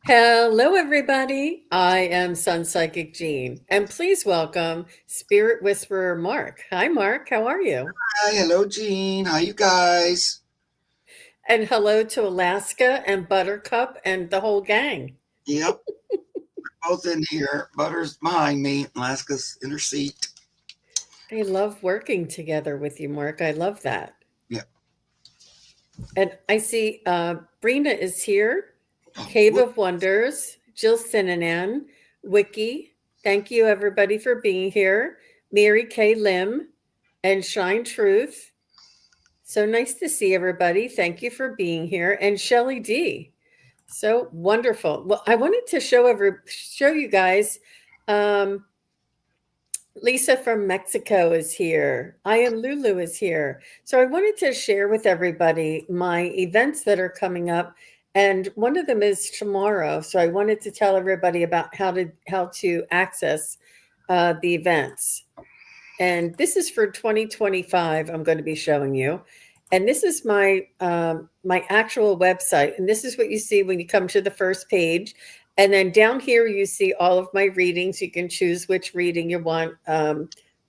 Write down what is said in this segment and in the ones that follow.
Hello, everybody. I am Sun Psychic Jean, and please welcome Spirit Whisperer Mark. Hi, Mark. How are you? Hi, hello, Jean. How you guys? And hello to Alaska and Buttercup and the whole gang. Yep, both in here. Butter's behind me. Alaska's in her seat. I love working together with you, Mark. I love that. Yep. And I see Brina is here, Oh, Cave whoop. of Wonders, Jill Sinanan, Wiki. Thank you, everybody, for being here. Mary Kay Lim and Shine Truth. So nice to see everybody. Thank you for being here. And Shelly D. So wonderful. Well, I wanted to show you guys. Um, Lisa from Mexico is here. I am Lulu is here. So I wanted to share with everybody my events that are coming up. And one of them is tomorrow. So I wanted to tell everybody about how to access the events. And this is for 2025. I'm going to be showing you, and this is my actual website. And this is what you see when you come to the first page. And then down here you see all of my readings. You can choose which reading you want: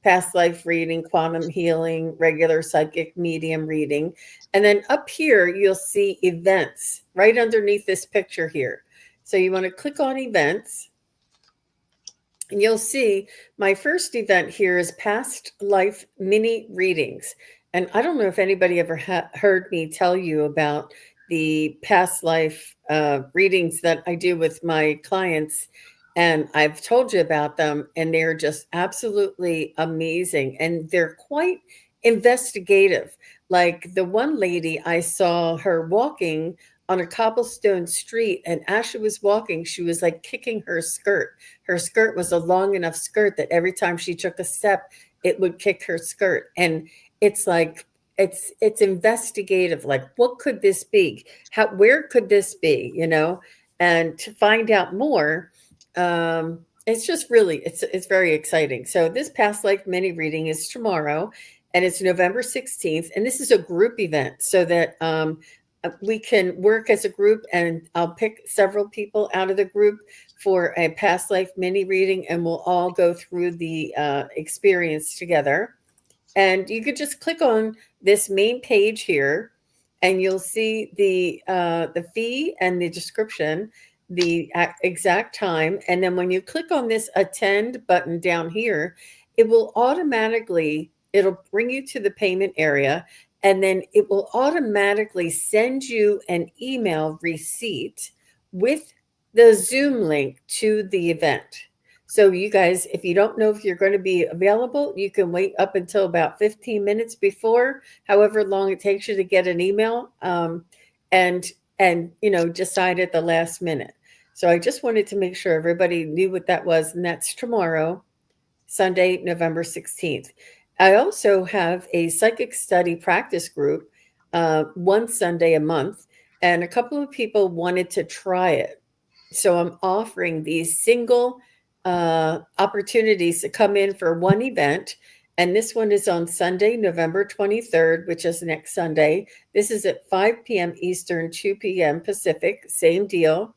past life reading, quantum healing, regular psychic medium reading. And then up here you'll see events right underneath this picture here. So you want to click on events, and you'll see my first event here is past life mini readings. And I don't know if anybody ever heard me tell you about the past life readings that I do with my clients. And I've told you about them, and they're just absolutely amazing. And they're quite investigative. Like the one lady, I saw her walking on a cobblestone street, and as she was walking, she was like kicking her skirt. Her skirt was a long enough skirt that every time she took a step, it would kick her skirt. And it's like it's investigative. Like, what could this be? Where could this be? And to find out more, it's just really it's very exciting. So this past life mini reading is tomorrow, and it's November 16th, and this is a group event so that we can work as a group, and I'll pick several people out of the group for a past life mini reading, and we'll all go through the experience together. And you could just click on this main page here, and you'll see the fee and the description, the exact time. And then when you click on this attend button down here, it'll bring you to the payment area, and then it will automatically send you an email receipt with the Zoom link to the event. So you guys, if you don't know if you're going to be available, you can wait up until about 15 minutes before, however long it takes you to get an email, and decide at the last minute. So I just wanted to make sure everybody knew what that was, and that's tomorrow, Sunday, November 16th. I also have a psychic study practice group, one Sunday a month, and a couple of people wanted to try it. So I'm offering these single opportunities to come in for one event. And this one is on Sunday, November 23rd, which is next Sunday. This is at 5 p.m. Eastern, 2 p.m. Pacific, same deal.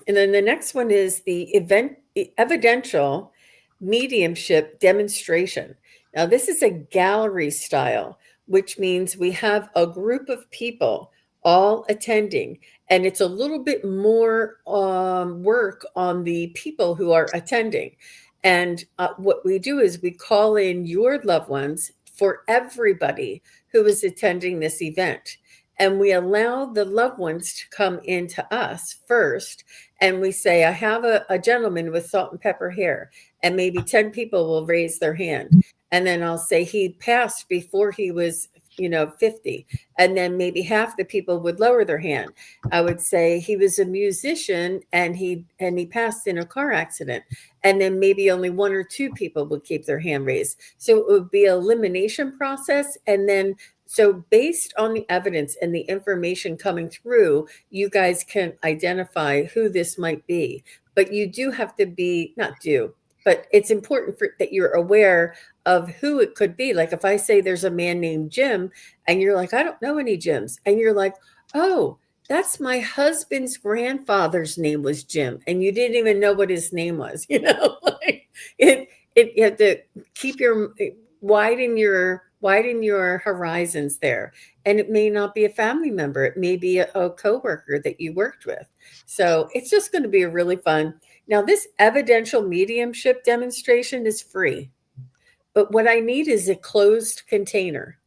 And then the next one is the event evidential mediumship demonstration. Now, this is a gallery style, which means we have a group of people all attending, and it's a little bit more work on the people who are attending. And what we do is we call in your loved ones for everybody who is attending this event. And we allow the loved ones to come into us first, and we say, I have a gentleman with salt and pepper hair, and maybe 10 people will raise their hand. And then I'll say he passed before he was 50, and then maybe half the people would lower their hand. I would say he was a musician, and he passed in a car accident, and then maybe only one or two people would keep their hand raised. So it would be an elimination process. And then, so based on the evidence and the information coming through, you guys can identify who this might be. But you do have to be, not do, but it's important that you're aware of who it could be. Like if I say there's a man named Jim, and you're like, I don't know any Jims, and you're like, oh, that's my husband's grandfather's name was Jim, and you didn't even know what his name was, like you have to keep your widen your horizons there. And it may not be a family member, it may be a coworker that you worked with. So it's just going to be a really fun. Now, this evidential mediumship demonstration is free, but what I need is a closed container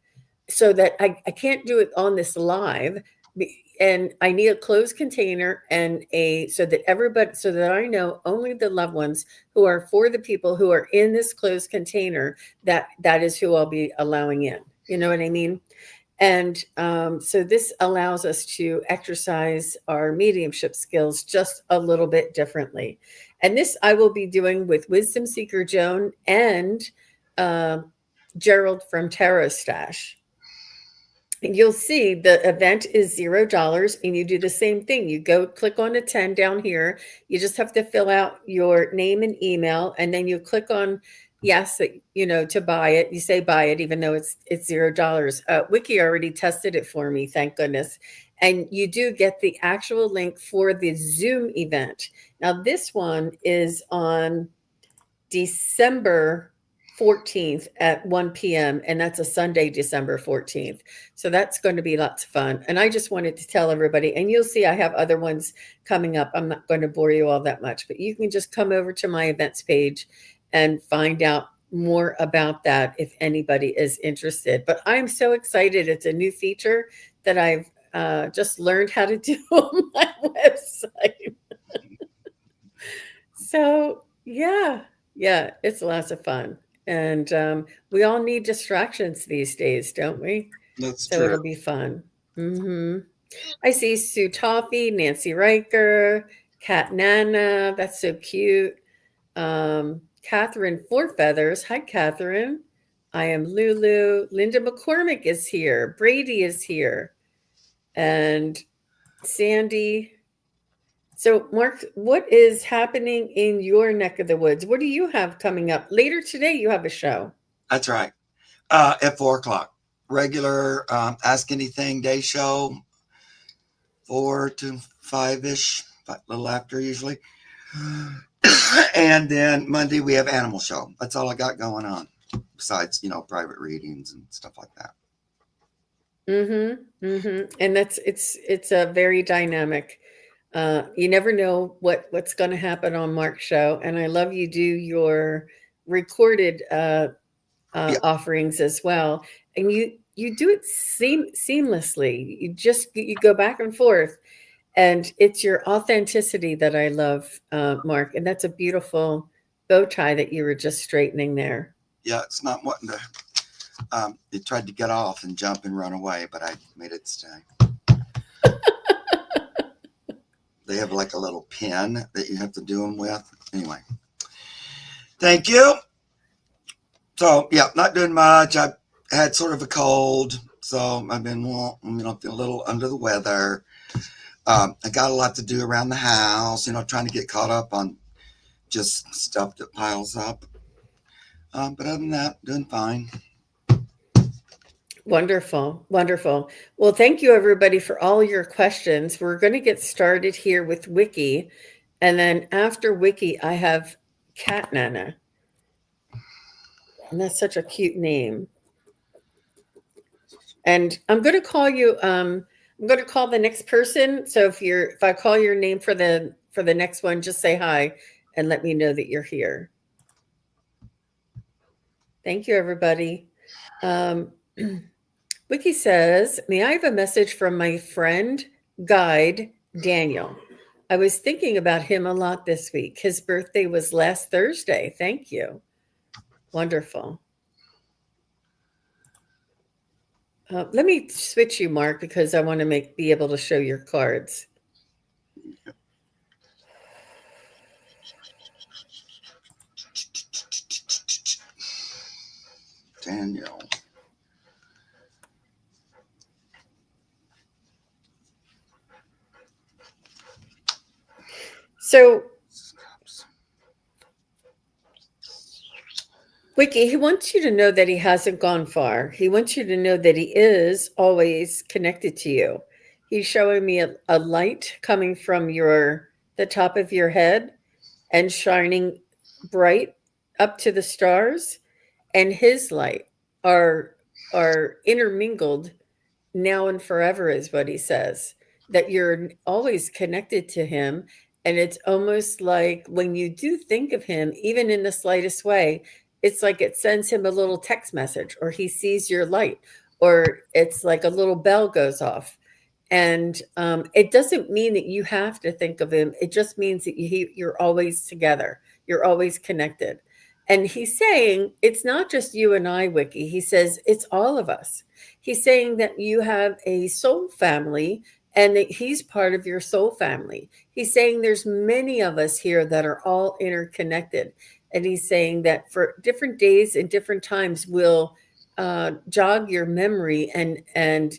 so that I can't do it on this live, and I need a closed container and so that everybody, so that I know only the loved ones who are for the people who are in this closed container, that is who I'll be allowing in. You know what I mean? And so this allows us to exercise our mediumship skills just a little bit differently. And this I will be doing with Wisdom Seeker Joan and Gerald from Tarot Stash. And you'll see the event is $0, and you do the same thing. You go click on attend down here. You just have to fill out your name and email, and then you click on yes, to buy it. You say buy it, even though it's $0. Wiki already tested it for me, thank goodness. And you do get the actual link for the Zoom event. Now, this one is on December 14th at 1 p.m. and that's a Sunday, December 14th. So that's going to be lots of fun. And I just wanted to tell everybody, and you'll see I have other ones coming up. I'm not going to bore you all that much, but you can just come over to my events page and find out more about that if anybody is interested. But I'm so excited. It's a new feature that I've just learned how to do on my website. So yeah, it's lots of fun. And we all need distractions these days, don't we? That's So true. it'll be fun. I see Sue Toffee, Nancy Riker, Kat Nana. That's so cute. Catherine Four Feathers. Hi, Catherine. I am Lulu. Linda McCormick is here. Brady is here. And Sandy. So, Mark, what is happening in your neck of the woods? What do you have coming up? Later today, you have a show. That's right. At 4:00. Regular Ask Anything day show, 4 to 5-ish, a little after usually. And then Monday we have animal show. That's all I got going on, besides, private readings and stuff like that. And it's a very dynamic. You never know what's going to happen on Mark's show, and I love you do your recorded offerings as well, and you do it seamlessly. You go back and forth, and it's your authenticity that I love, Mark. And that's a beautiful bow tie that you were just straightening there. Yeah, it's not wanting to. It tried to get off and jump and run away, but I made it stay. They have like a little pin that you have to do them with. Anyway, thank you. So yeah, not doing much. I had sort of a cold, so I've been feeling a little under the weather. I got a lot to do around the house, trying to get caught up on just stuff that piles up. But other than that, doing fine. Wonderful. Wonderful. Well, thank you everybody for all your questions. We're going to get started here with Wiki. And then after Wiki, I have Cat Nana. And that's such a cute name. And I'm going to call you, I'm going to call the next person. So if I call your name for the next one, just say hi and let me know that you're here. Thank you, everybody. Wiki says, may I have a message from my friend, guide, Daniel? I was thinking about him a lot this week. His birthday was last Thursday. Thank you. Wonderful. Let me switch you, Mark, because I want to be able to show your cards. Daniel. So, Wiki, he wants you to know that he hasn't gone far. He wants you to know that he is always connected to you. he's showing me a light coming from the top of your head and shining bright up to the stars, and his light are are intermingled now and forever, is what he says, that you're always connected to him. And it's almost like when you do think of him, even in the slightest way, it's like it sends him a little text message, or he sees your light, or it's like a little bell goes off. And it doesn't mean that you have to think of him. It just means that you're always together. You're always connected. And he's saying it's not just you and I, Wiki. He says it's all of us. He's saying that you have a soul family and that he's part of your soul family. He's saying there's many of us here that are all interconnected. And he's saying that for different days and different times, we'll jog your memory, and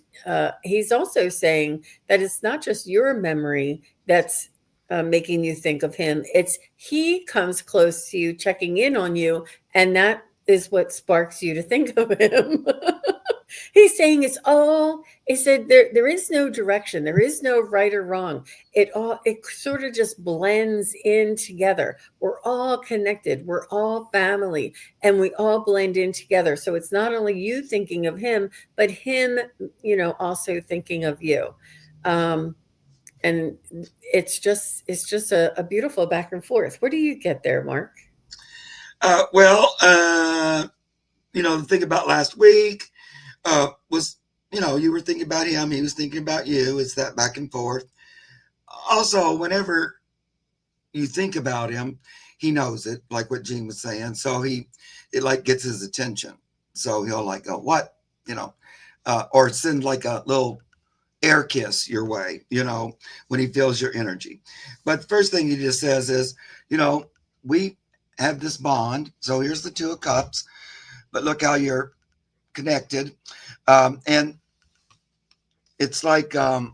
he's also saying that it's not just your memory that's making you think of him. It's he comes close to you, checking in on you, and that is what sparks you to think of him. He's saying it's all. He said there is no direction, there is no right or wrong. It sort of just blends in together. We're all connected. We're all family, and we all blend in together. So it's not only you thinking of him, but him, also thinking of you. And it's just a beautiful back and forth. What do you get there, Mark? Well, the thing about last week was, you were thinking about him, he was thinking about you. It's that back and forth. Also, whenever you think about him, he knows it, like what Gene was saying. So it like gets his attention. So he'll like go, what? Or send like a little air kiss your way, when he feels your energy. But the first thing he just says is, we have this bond. So here's the Two of Cups, but look how you're connected. And it's like the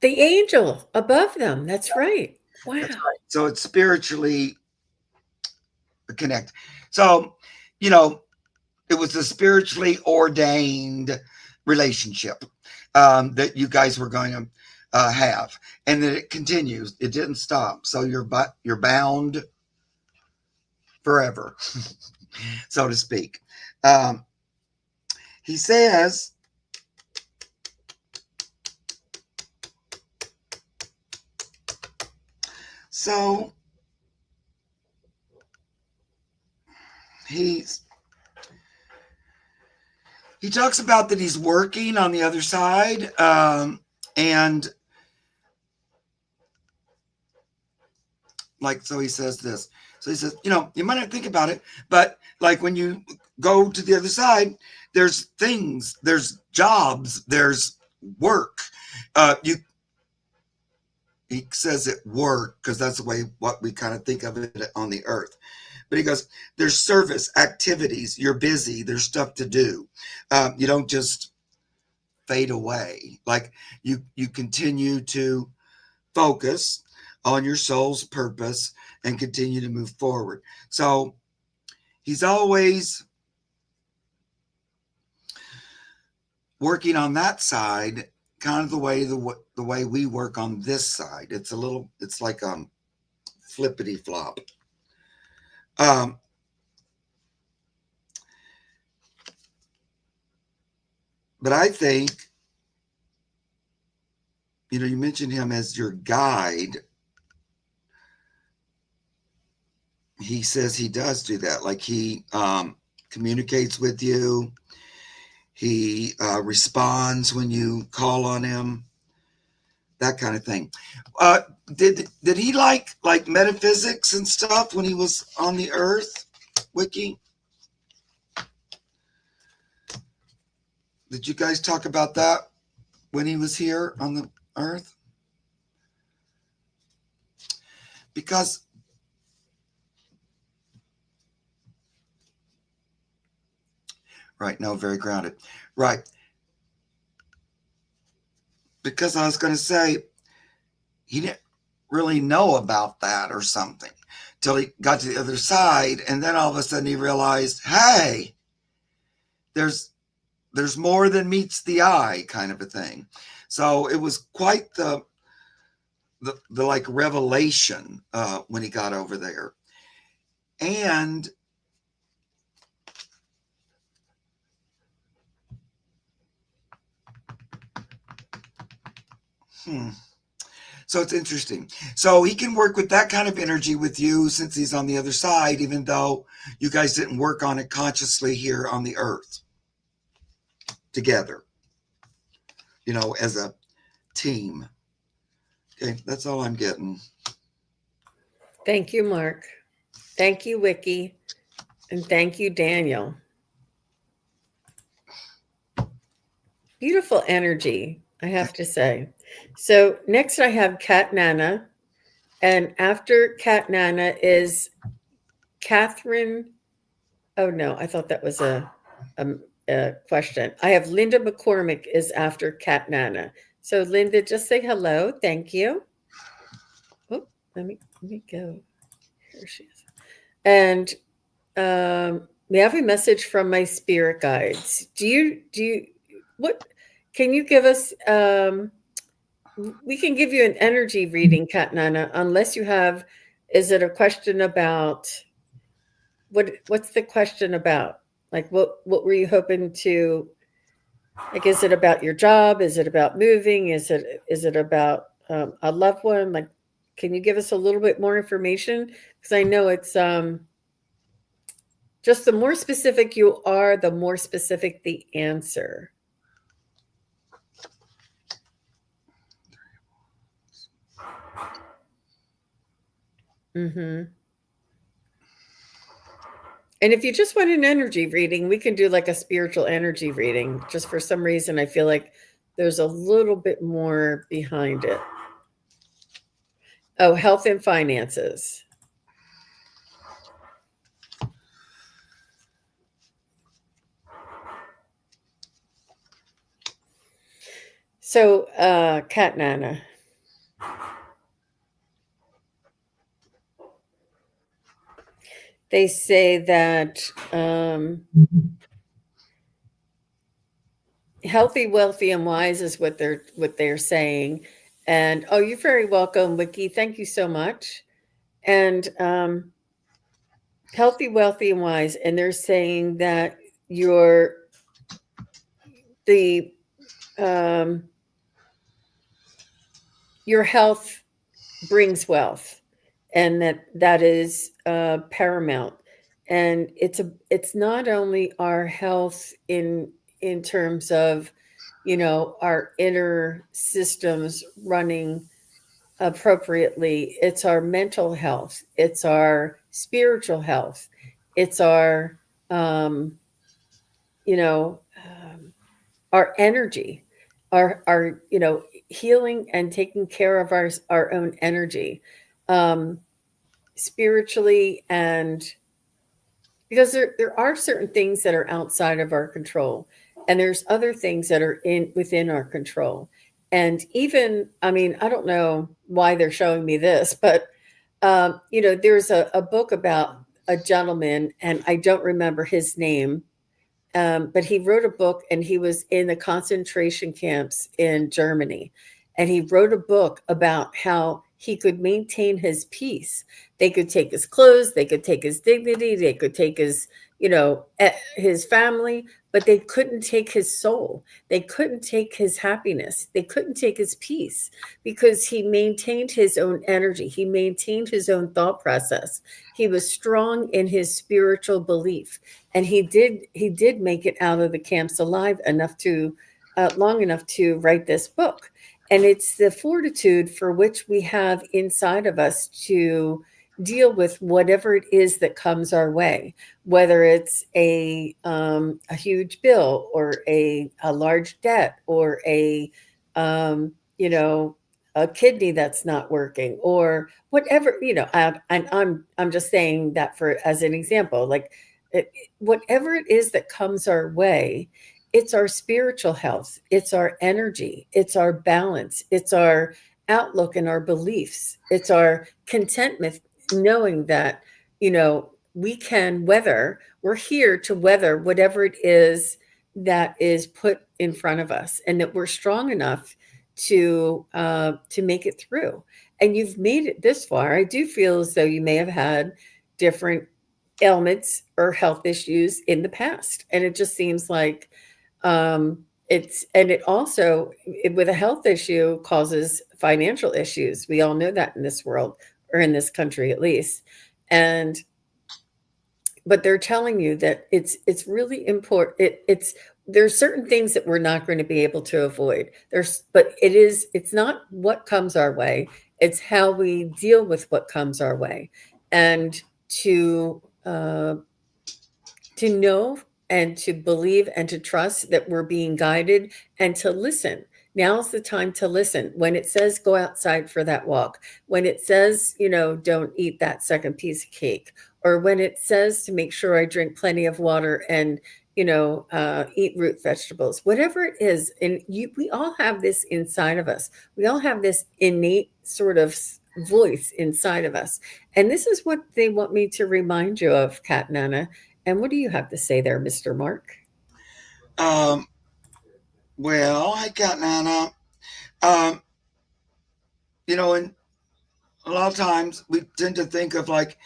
angel above them. That's right. Wow. That's right. So it's spiritually connected. So, it was a spiritually ordained relationship that you guys were going to have, and that it continues. It didn't stop. So you're bound forever, so to speak. He says, so he talks about that he's working on the other side, and like, so he says this. So he says, you might not think about it, but like when you go to the other side, there's things, there's jobs, there's work. He says it work because that's the way what we kind of think of it on the earth. But he goes, there's service activities. You're busy. There's stuff to do. You don't just fade away. Like you continue to focus on your soul's purpose and continue to move forward. So he's always working on that side, kind of the way we work on this side. It's like flippity flop. But I think, you mentioned him as your guide. He says he does do that. Like he communicates with you. He responds when you call on him, that kind of thing. Did he like metaphysics and stuff when he was on the earth, Wiki? Did you guys talk about that when he was here on the earth? Because right, no, very grounded. Right. Because I was going to say, he didn't really know about that or something till he got to the other side. And then all of a sudden he realized, hey, there's more than meets the eye, kind of a thing. So it was quite the like revelation when he got over there. And so it's interesting. So he can work with that kind of energy with you since he's on the other side, even though you guys didn't work on it consciously here on the earth together, as a team. Okay, that's all I'm getting. Thank you, Mark. Thank you, Wiki. And thank you, Daniel. Beautiful energy, I have to say. So next I have Cat Nana. And after Cat Nana is Catherine. Oh, no, I thought that was a question. I have Linda McCormick is after Cat Nana. So Linda, just say hello. Thank you. Oh, let me go. Here she is. And we have a message from my spirit guides. What can you give us? We can give you an energy reading, Cat Nana, unless you have. Is it a question about what's the question about? Like what were you hoping to? Like, is it about your job? Is it about moving? Is it about a loved one? Like, can you give us a little bit more information? Because I know it's just the more specific you are, the more specific the answer. Mm-hmm. And if you just want an energy reading, we can do like a spiritual energy reading. Just for some reason, I feel like there's a little bit more behind it. Oh, health and finances. So, Cat Nana. They say that healthy, wealthy, and wise is what they're saying. And oh, you're very welcome, Wiki. Thank you so much. And healthy, wealthy, and wise. And they're saying that your health brings wealth, and that is paramount. And it's not only our health in terms of our inner systems running appropriately. It's our mental health, it's our spiritual health, it's our our energy, our healing and taking care of our own energy, spiritually. And because there are certain things that are outside of our control, and there's other things that are within our control. And even, I mean, I don't know why they're showing me this, but there's a book about a gentleman, and I don't remember his name, but he wrote a book, and he was in the concentration camps in Germany. And he wrote a book about how he could maintain his peace. They could take his clothes, they could take his dignity, they could take his, his family, but they couldn't take his soul. They couldn't take his happiness. They couldn't take his peace, because he maintained his own energy. He maintained his own thought process. He was strong in his spiritual belief. And he did make it out of the camps alive enough to long enough to write this book. And it's the fortitude for which we have inside of us to deal with whatever it is that comes our way, whether it's a huge bill, or a large debt, or a a kidney that's not working, or whatever. I'm just saying that for as an example, like whatever it is that comes our way. It's our spiritual health, it's our energy, it's our balance, it's our outlook and our beliefs, it's our contentment, knowing that we're here to weather whatever it is that is put in front of us, and that we're strong enough to make it through. And you've made it this far. I do feel as though you may have had different ailments or health issues in the past, and it just seems like it also with a health issue causes financial issues. We all know that in this world, or in this country at least. And but they're telling you that it's really important. It's there's certain things that we're not going to be able to avoid. But it's not what comes our way. It's how we deal with what comes our way, and to know and to believe and to trust that we're being guided, and to listen. Now's the time to listen. When it says go outside for that walk, when it says, don't eat that second piece of cake, or when it says to make sure I drink plenty of water and, eat root vegetables, whatever it is. And we all have this inside of us. We all have this innate sort of voice inside of us. And this is what they want me to remind you of, Kat Nana. And what do you have to say there, Mr. Mark? Well, I got Nana. And a lot of times we tend to think of like,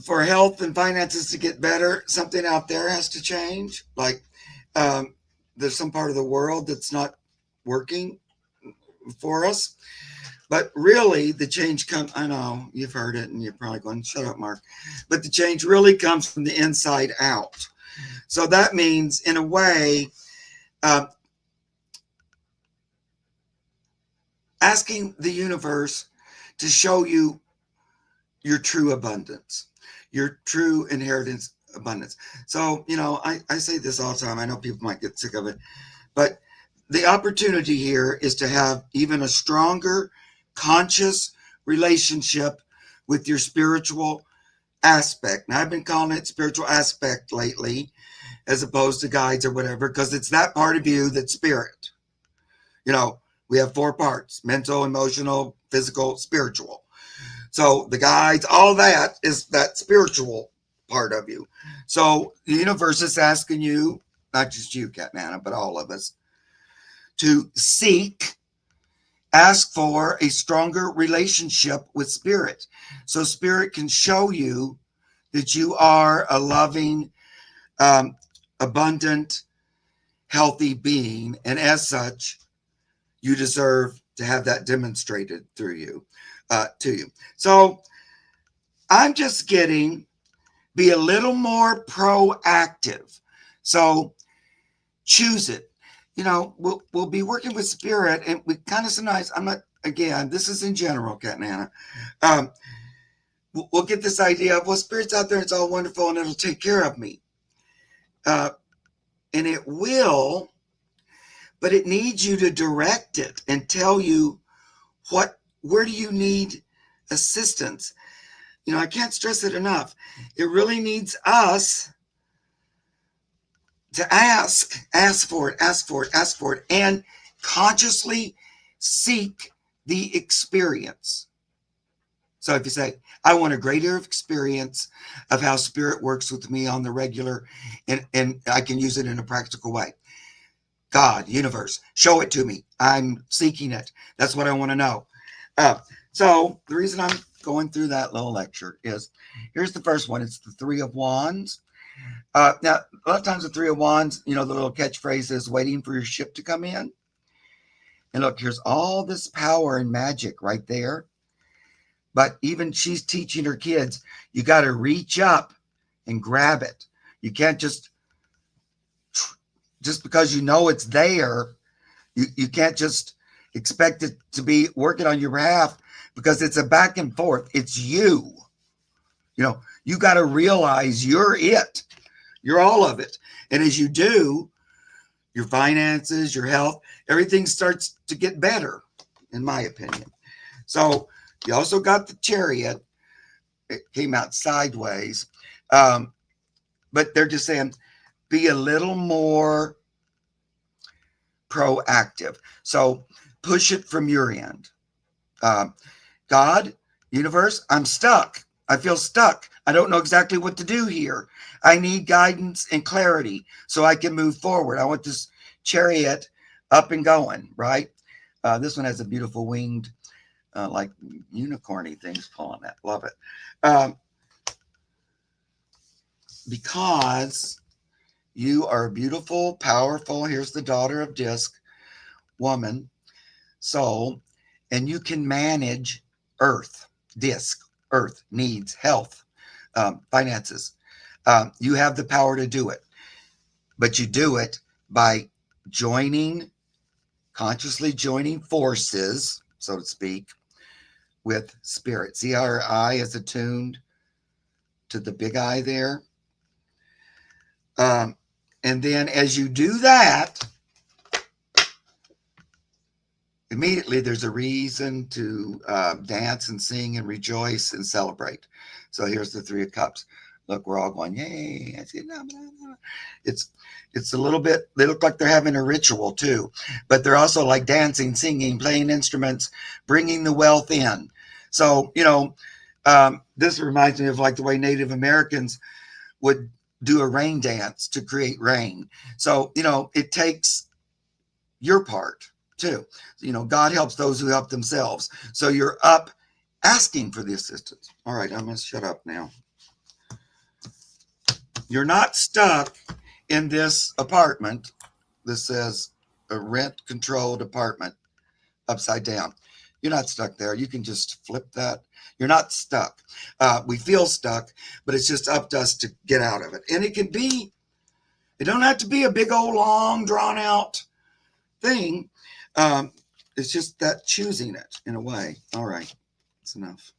for health and finances to get better, something out there has to change. Like there's some part of the world that's not working for us. But really, the change comes, I know you've heard it and you're probably going, shut up, Mark. But the change really comes from the inside out. So that means, in a way, asking the universe to show you your true abundance, your true inheritance abundance. So, I say this all the time. I know people might get sick of it, but the opportunity here is to have even a stronger conscious relationship with your spiritual aspect. Now, I've been calling it spiritual aspect lately, as opposed to guides or whatever, because it's that part of you that's spirit. We have 4 parts: mental, emotional, physical, spiritual. So the guides, all that is that spiritual part of you. So the universe is asking you, not just you, Kat Nana, but all of us, to ask for a stronger relationship with spirit. So spirit can show you that you are a loving, abundant, healthy being. And as such, you deserve to have that demonstrated through you, to you. So I'm just be a little more proactive. So choose it. We'll be working with spirit, and we kind of sometimes, this is in general, Kat Nana. We'll get this idea of, well, spirit's out there, it's all wonderful, and it'll take care of me. And it will, but it needs you to direct it and tell you where do you need assistance. I can't stress it enough. It really needs us to ask for it, and consciously seek the experience. So if you say, I want a greater experience of how spirit works with me on the regular, and I can use it in a practical way. God, universe, show it to me. I'm seeking it. That's what I want to know. So the reason I'm going through that little lecture is, here's the first one. It's the 3 of Wands. Now, a lot of times the 3 of Wands, the little catchphrase is waiting for your ship to come in. And look, here's all this power and magic right there. But even she's teaching her kids, you got to reach up and grab it. You can't just because it's there, you can't just expect it to be working on your behalf, because it's a back and forth. It's you. You got to realize you're it. You're all of it. And as you do, your finances, your health, everything starts to get better, in my opinion. So you also got the Chariot. It came out sideways. But they're just saying, be a little more proactive. So push it from your end. God, universe, I'm stuck. I feel stuck. I don't know exactly what to do here. I need guidance and clarity so I can move forward. I want this Chariot up and going, right? This one has a beautiful winged, like unicorny things pulling it. Love it. Because you are a beautiful, powerful, here's the daughter of Disc, woman, soul, and you can manage Earth, Disc, Earth needs, health, finances. You have the power to do it, but you do it by consciously joining forces, so to speak, with spirit. See how her eye is attuned to the big eye there? And then as you do that, immediately there's a reason to dance and sing and rejoice and celebrate. So here's the Three of Cups. Look, we're all going, yay. It's a little bit, they look like they're having a ritual too, but they're also like dancing, singing, playing instruments, bringing the wealth in. So, this reminds me of like the way Native Americans would do a rain dance to create rain. So, it takes your part too. God helps those who help themselves. So you're up asking for the assistance. All right, I'm going to shut up now. You're not stuck in this apartment. This says a rent-controlled apartment upside down. You're not stuck there. You can just flip that. You're not stuck. We feel stuck, but it's just up to us to get out of it. And it don't have to be a big old long drawn out thing. It's just that choosing it in a way. All right. That's enough.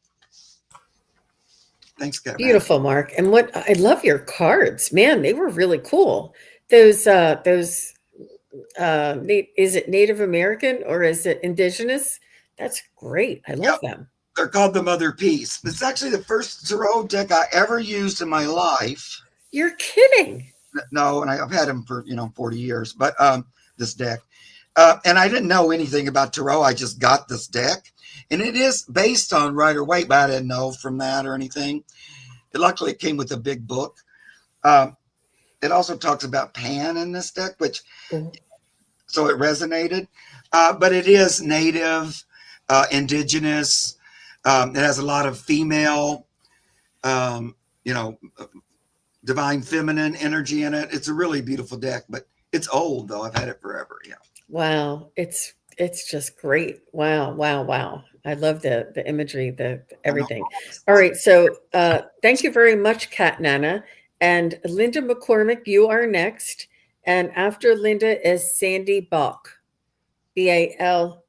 Thanks, Kat. Beautiful, Mark. And I love your cards, man. They were really cool. Those is it Native American or is it Indigenous? That's great. I love them. They're called the Mother Peace. It's actually the first tarot deck I ever used in my life. You're kidding. No, and I've had them for 40 years. But this deck, and I didn't know anything about tarot. I just got this deck. And it is based on Rider-Waite, but I didn't know from that or anything. Luckily, it came with a big book. It also talks about Pan in this deck, so it resonated. But it is Native, Indigenous. It has a lot of female, divine feminine energy in it. It's a really beautiful deck, but it's old, though. I've had it forever. Yeah. Wow. It's just great. Wow. I love the imagery, the everything. All right. So thank you very much, Kat Nana. And Linda McCormick, you are next. And after Linda is Sandy Balch, Balch.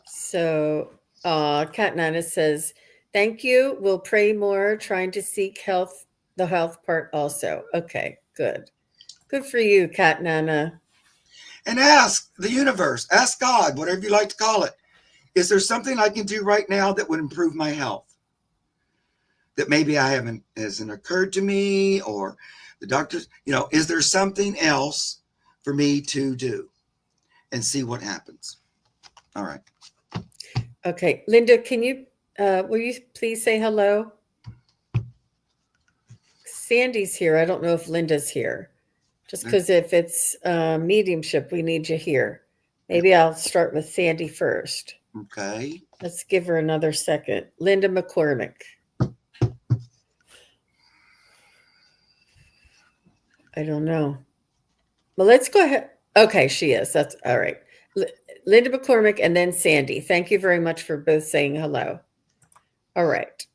So Kat Nana says, thank you. We'll pray more, trying to seek the health part also. Okay, good. Good for you, Kat Nana. And ask the universe, ask God, whatever you like to call it. Is there something I can do right now that would improve my health? That maybe hasn't occurred to me, or the doctors, is there something else for me to do? And see what happens. All right. Okay. Linda, will you please say hello? Sandy's here. I don't know if Linda's here. Just because if it's mediumship, we need you here. Maybe I'll start with Sandy first. Okay. Let's give her another second. Linda McCormick. I don't know. Well, let's go ahead. Okay, she is. That's all right. Linda McCormick and then Sandy. Thank you very much for both saying hello. All right.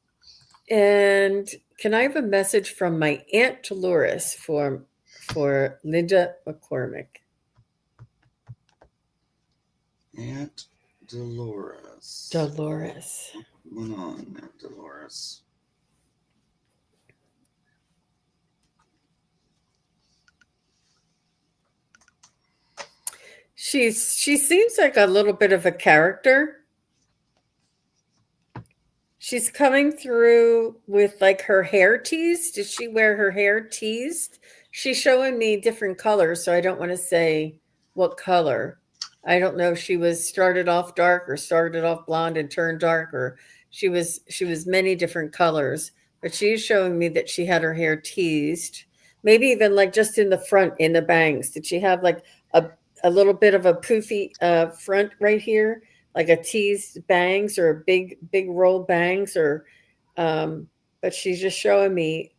And can I have a message from my Aunt Dolores for Linda McCormick? Aunt Dolores. Dolores. Come on, Aunt Dolores. She seems like a little bit of a character. She's coming through with like her hair teased. Did she wear her hair teased? She's showing me different colors, so I don't want to say what color. I don't know if she started off dark or started off blonde and turned dark, or she was many different colors. But she's showing me that she had her hair teased, maybe even like just in the front, in the bangs. Did she have like a little bit of a poofy front right here, like a teased bangs or big roll bangs, or but she's just showing me.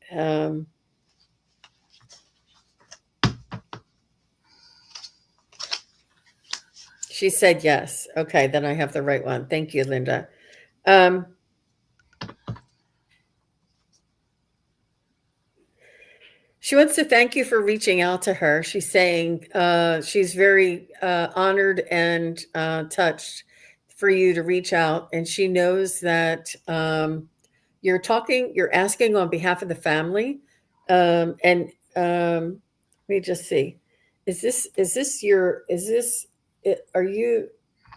She said yes. Okay, then I have the right one. Thank you, Linda. She wants to thank you for reaching out to her. She's saying she's very honored and touched for you to reach out. And she knows that you're asking on behalf of the family. And let me just see. Are you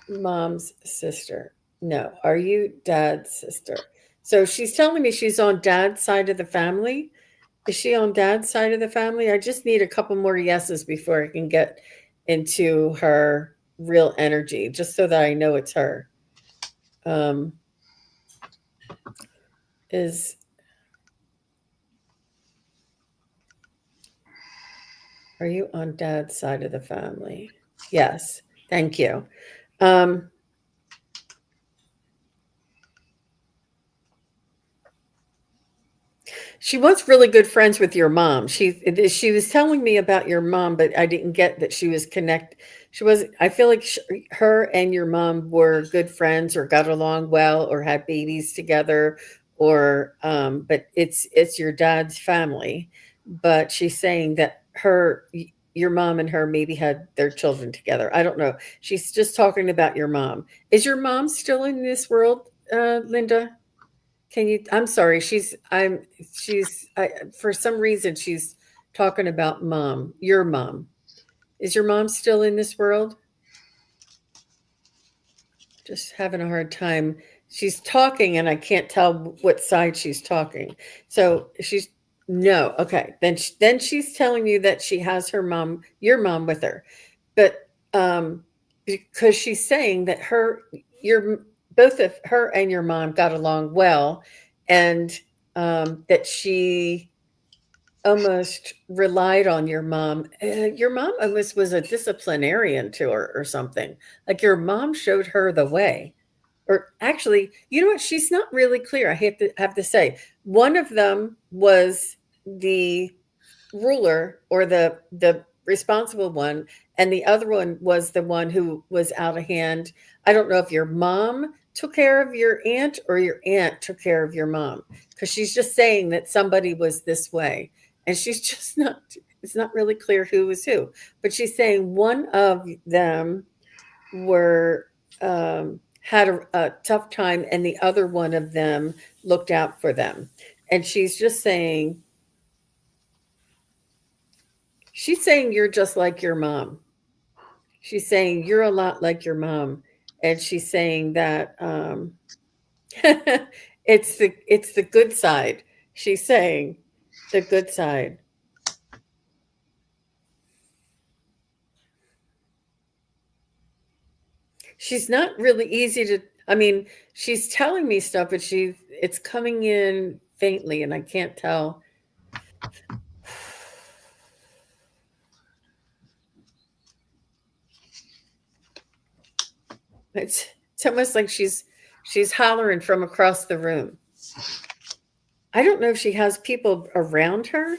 mom's sister? No. Are you dad's sister? So she's telling me she's on dad's side of the family. Is she on dad's side of the family? I just need a couple more yeses before I can get into her real energy, just so that I know it's her. Are you on dad's side of the family? Yes. Thank you. She was really good friends with your mom. She was telling me about your mom, but I didn't get that she was connected. She was. I feel like her and your mom were good friends, or got along well, or had babies together, or. But it's your dad's family. But she's saying that your mom and her maybe had their children together. I don't know. She's just talking about your mom. Is your mom still in this world, Linda? Can you? I'm sorry. For some reason, she's talking about mom, your mom. Is your mom still in this world? Just having a hard time. She's talking and I can't tell what side she's talking. So no. Okay. Then she's telling you that she has your mom with her. But, because she's saying that both of her and your mom got along well, and that she almost relied on your mom. Your mom almost was a disciplinarian to her or something. Like your mom showed her the way. Or actually, you know what? She's not really clear. I have to say, one of them was the ruler, or the responsible one, and the other one was the one who was out of hand. I don't know if your mom took care of your aunt or your aunt took care of your mom, because she's just saying that somebody was this way, and she's just not. It's not really clear who was who, but she's saying one of them had a tough time, and the other one of them looked out for them. And she's saying you're just like your mom. She's saying you're a lot like your mom, and she's saying that it's the good side. She's saying the good side. She's not really easy to. I mean, she's telling me stuff, but it's coming in faintly, and I can't tell. It's almost like she's hollering from across the room. I don't know if she has people around her.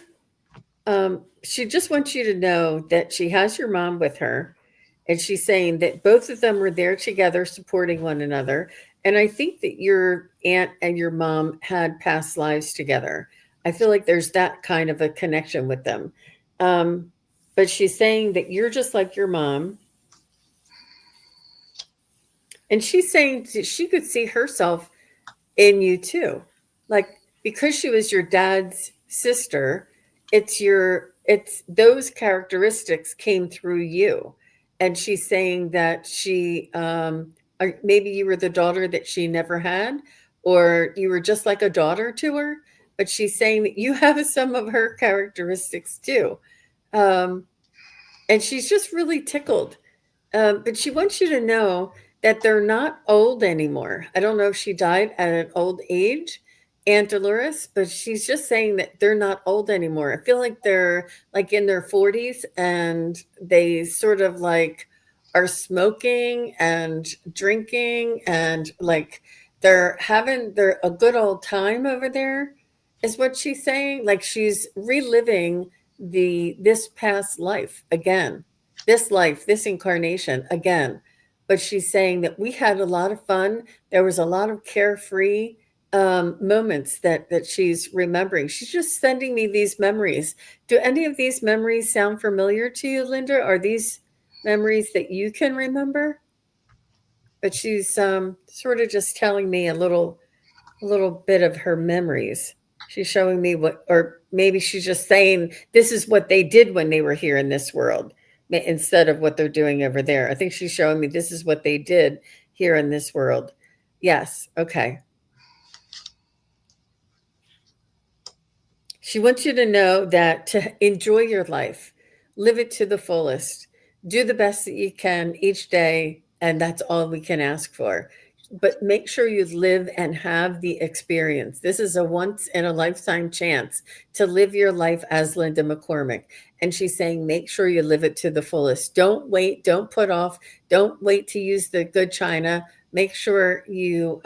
She just wants you to know that she has your mom with her, and she's saying that both of them were there together, supporting one another. And I think that your aunt and your mom had past lives together. I feel like there's that kind of a connection with them. But she's saying that you're just like your mom. And she's saying that she could see herself in you too. Like, because she was your dad's sister, it's those characteristics came through you. And she's saying that maybe you were the daughter that she never had, or you were just like a daughter to her. But she's saying that you have some of her characteristics too. And she's just really tickled. But she wants you to know that they're not old anymore. I don't know if she died at an old age, Aunt Dolores, but she's just saying that they're not old anymore. I feel like they're like in their 40s and they sort of like are smoking and drinking and like they're having their a good old time over there is what she's saying. Like she's reliving this past life again. This life, this incarnation again. But she's saying that we had a lot of fun. There was a lot of carefree moments that she's remembering. She's just sending me these memories. Do any of these memories sound familiar to you, Linda? Are these memories that you can remember? But she's sort of just telling me a little bit of her memories. She's showing me what, or maybe she's just saying this is what they did when they were here in this world instead of what they're doing over there. I think she's showing me this is what they did here in this world. Yes. Okay. She wants you to know that to enjoy your life, live it to the fullest, do the best that you can each day, and that's all we can ask for. But make sure you live and have the experience. This is a once in a lifetime chance to live your life as Linda McCormick. And she's saying, make sure you live it to the fullest. Don't wait, don't put off, don't wait to use the good china. Make sure you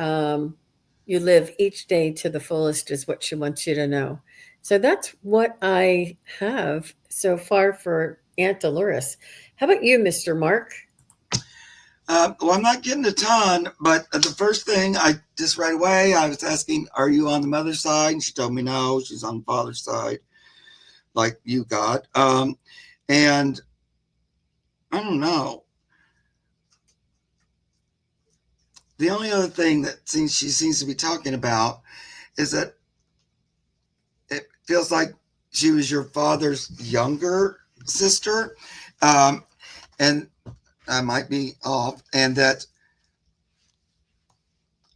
live each day to the fullest is what she wants you to know. So that's what I have so far for Aunt Dolores. How about you, Mr. Mark? Well, I'm not getting a ton, but the first thing I just right away, I was asking, are you on the mother's side? And she told me no, she's on the father's side, like you got. And I don't know. The only other thing that she seems to be talking about is that it feels like she was your father's younger sister. And I might be off. And that,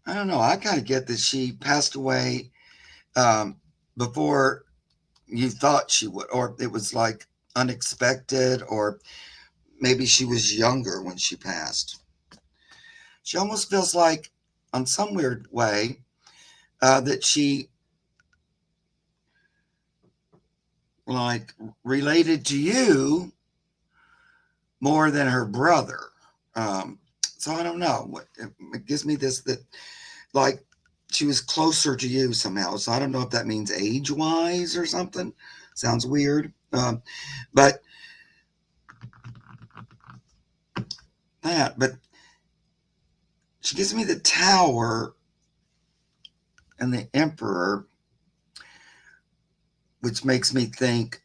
I don't know, I kind of get that she passed away before you thought she would, or it was like unexpected, or maybe she was younger when she passed. She almost feels like, on some weird way, that she like related to you more than her brother. So I don't know. It gives me this that like she was closer to you somehow. So I don't know if that means age-wise or something. Sounds weird. But she gives me the Tower and the Emperor, which makes me think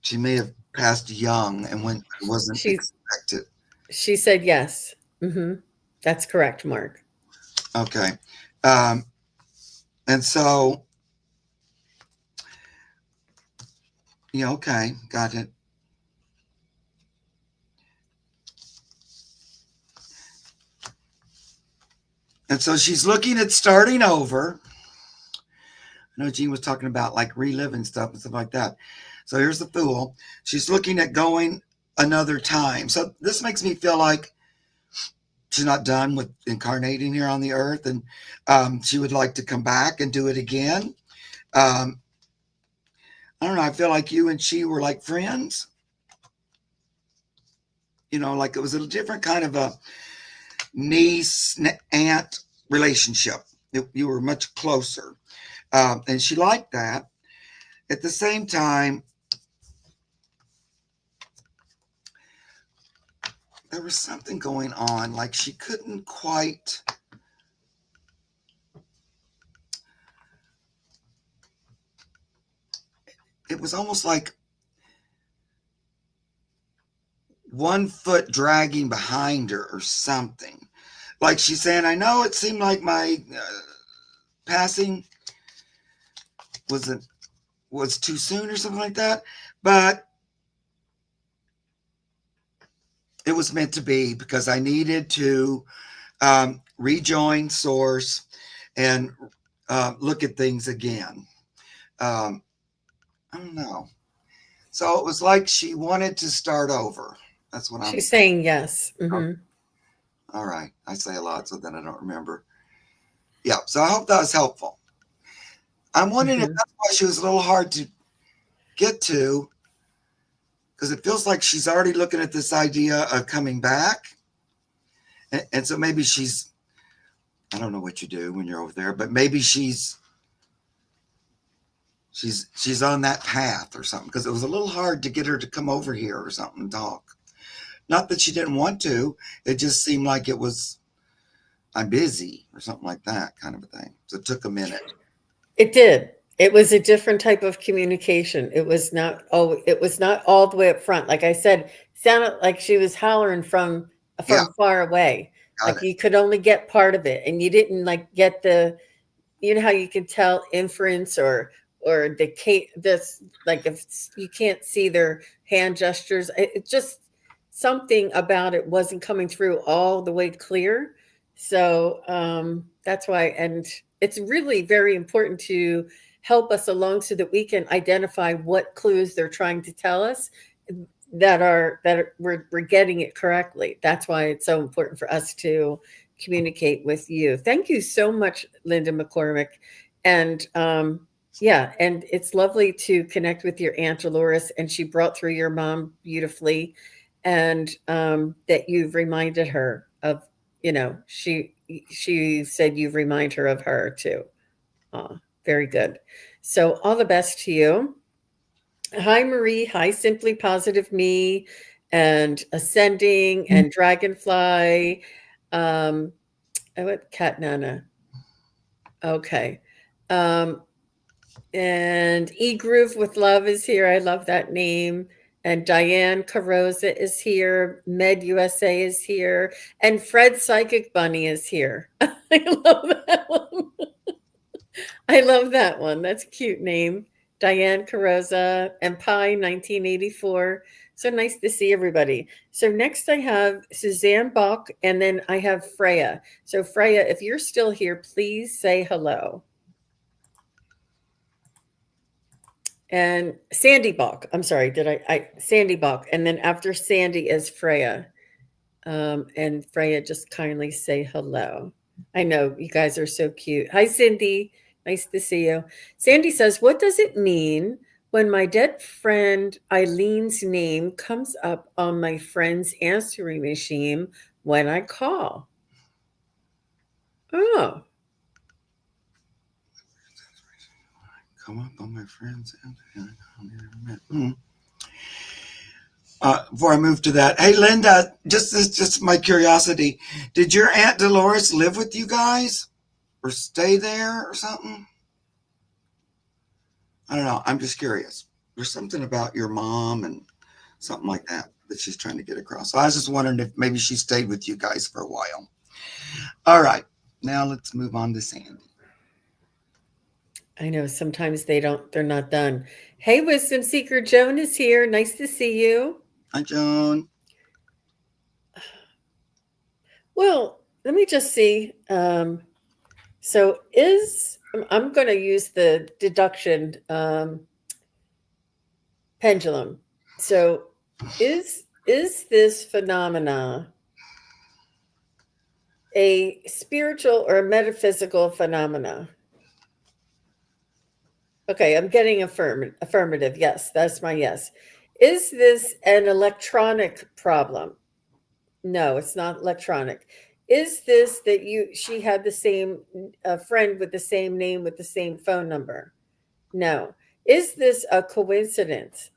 she may have passed young and when it wasn't expected. She said yes. That's correct, Mark. Okay. And so, yeah, okay, got it. And so she's looking at starting over. I know Jean was talking about like reliving stuff and stuff like that. So here's the Fool. She's looking at going another time. So this makes me feel like she's not done with incarnating here on the earth, and she would like to come back and do it again. I don't know. I feel like you and she were like friends. You know, like it was a different kind of a niece aunt relationship. You were much closer, and she liked that. At the same time, there was something going on, like she couldn't quite. It was almost like one foot dragging behind her or something. Like she's saying, I know it seemed like my passing was too soon or something like that, but it was meant to be because I needed to rejoin Source and look at things again. I don't know. So it was like she wanted to start over. That's what She's saying yes. All right. I say a lot, so then I don't remember. Yeah. So I hope that was helpful. I'm wondering if that's why she was a little hard to get to, because it feels like she's already looking at this idea of coming back. And so maybe she's, I don't know what you do when you're over there, but maybe she's on that path or something, because it was a little hard to get her to come over here or something and talk. Not that she didn't want to, it just seemed like it was, I'm busy or something like that kind of a thing. So it took a minute. It did. It was a different type of communication. It was not all the way up front. Like I said, it sounded like she was hollering from far away. Like you could only get part of it, and you didn't like get the, you know how you can tell inference or this, like if you can't see their hand gestures, it just, something about it wasn't coming through all the way clear. So that's why, and it's really very important to help us along so that we can identify what clues they're trying to tell us that we're getting it correctly. That's why it's so important for us to communicate with you. Thank you so much, Linda McCormick. And yeah, and it's lovely to connect with your Aunt Dolores, and she brought through your mom beautifully, and that you've reminded her of, you know, she said you've reminded her of her too. Very good. So all the best to you. Hi, Marie. Hi, Simply Positive Me, and Ascending, and Dragonfly. What Cat Nana? Okay. And E Groove with Love is here. I love that name. And Diane Carosa is here. Med USA is here. And Fred Psychic Bunny is here. I love that one. I love that one. That's a cute name. Diane Carosa and Pi 1984. So nice to see everybody. So next I have Suzanne Bach, and then I have Freya. So Freya, if you're still here, please say hello. And Sandy Bach. I'm sorry, did I Sandy Bach. And then after Sandy is Freya. And Freya, just kindly say hello. I know you guys are so cute. Hi, Cindy. Nice to see you. Sandy says, what does it mean when my dead friend Eileen's name comes up on my friend's answering machine when I call? Oh. Come up on my friend's. Before I move to that, hey Linda, just my curiosity, did your Aunt Dolores live with you guys or stay there or something? I don't know. I'm just curious. There's something about your mom and something like that she's trying to get across. So I was just wondering if maybe she stayed with you guys for a while. All right, now let's move on to Sandy. I know sometimes they're not done. Hey, Wisdom Seeker Joan is here. Nice to see you. Hi, Joan. Well, let me just see. So I'm going to use the deduction pendulum. So is this phenomena a spiritual or a metaphysical phenomena? Okay, I'm getting affirmative. Yes, that's my yes. Is this an electronic problem? No, it's not electronic. Is this that she had the same friend with the same name with the same phone number? No. Is this a coincidence?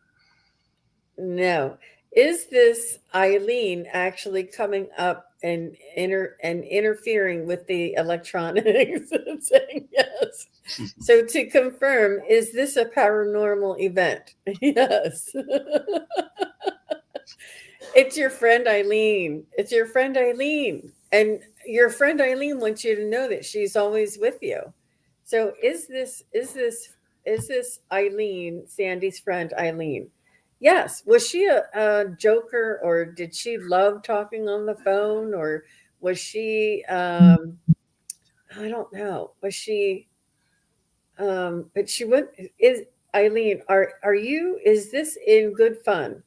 No. Is this Eileen actually coming up and interfering with the electronics and saying yes? So to confirm, is this a paranormal event? Yes. It's your friend Eileen. It's your friend Eileen. And your friend Eileen wants you to know that she's always with you. So is this Eileen, Sandy's friend Eileen? Yes. Was she a joker, or did she love talking on the phone, or was she I don't know. Was she but she went is Eileen, is this in good fun?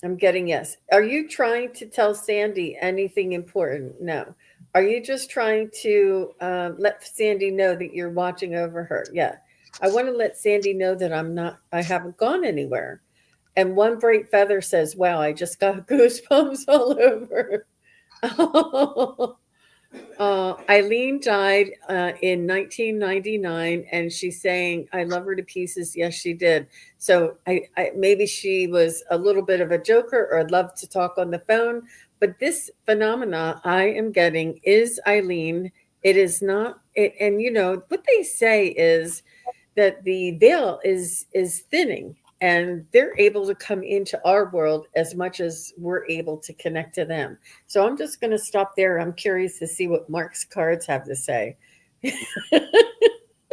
I'm getting yes. Are you trying to tell Sandy anything important? No. Are you just trying to let Sandy know that you're watching over her? Yeah. I want to let Sandy know that I haven't gone anywhere. And one bright feather says, wow, I just got goosebumps all over. Eileen died in 1999, and she's saying, I love her to pieces. Yes, she did. So maybe she was a little bit of a joker or loved to talk on the phone. But this phenomena I am getting is Eileen. It is not, and what they say is that the veil is thinning, and they're able to come into our world as much as we're able to connect to them. So I'm just going to stop there. I'm curious to see what Mark's cards have to say.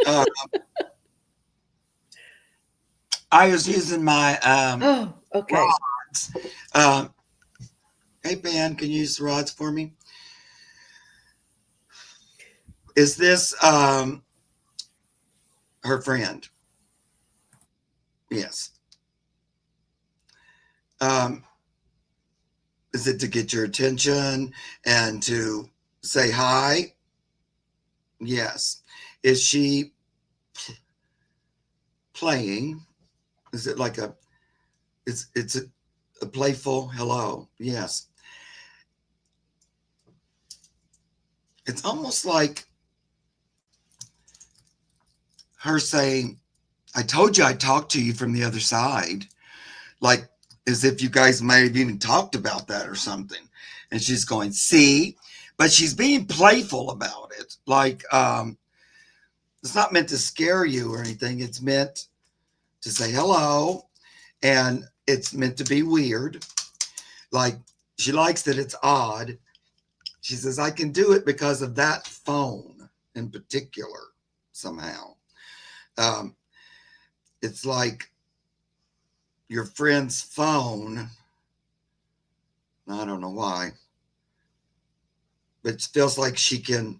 Uh, I was using my Oh, okay. rods. Hey, Ben, can you use the rods for me? Is this her friend? Yes. Is it to get your attention and to say hi? Yes. Is she playing? Is it like it's a playful hello? Yes. It's almost like her saying, I told you I'd talk to you from the other side. Like as if you guys might have even talked about that or something. And she's going, see, but she's being playful about it. Like, it's not meant to scare you or anything. It's meant to say hello. And it's meant to be weird. Like she likes that it's odd. She says, I can do it because of that phone in particular somehow. It's like your friend's phone. I don't know why, but it feels like she can,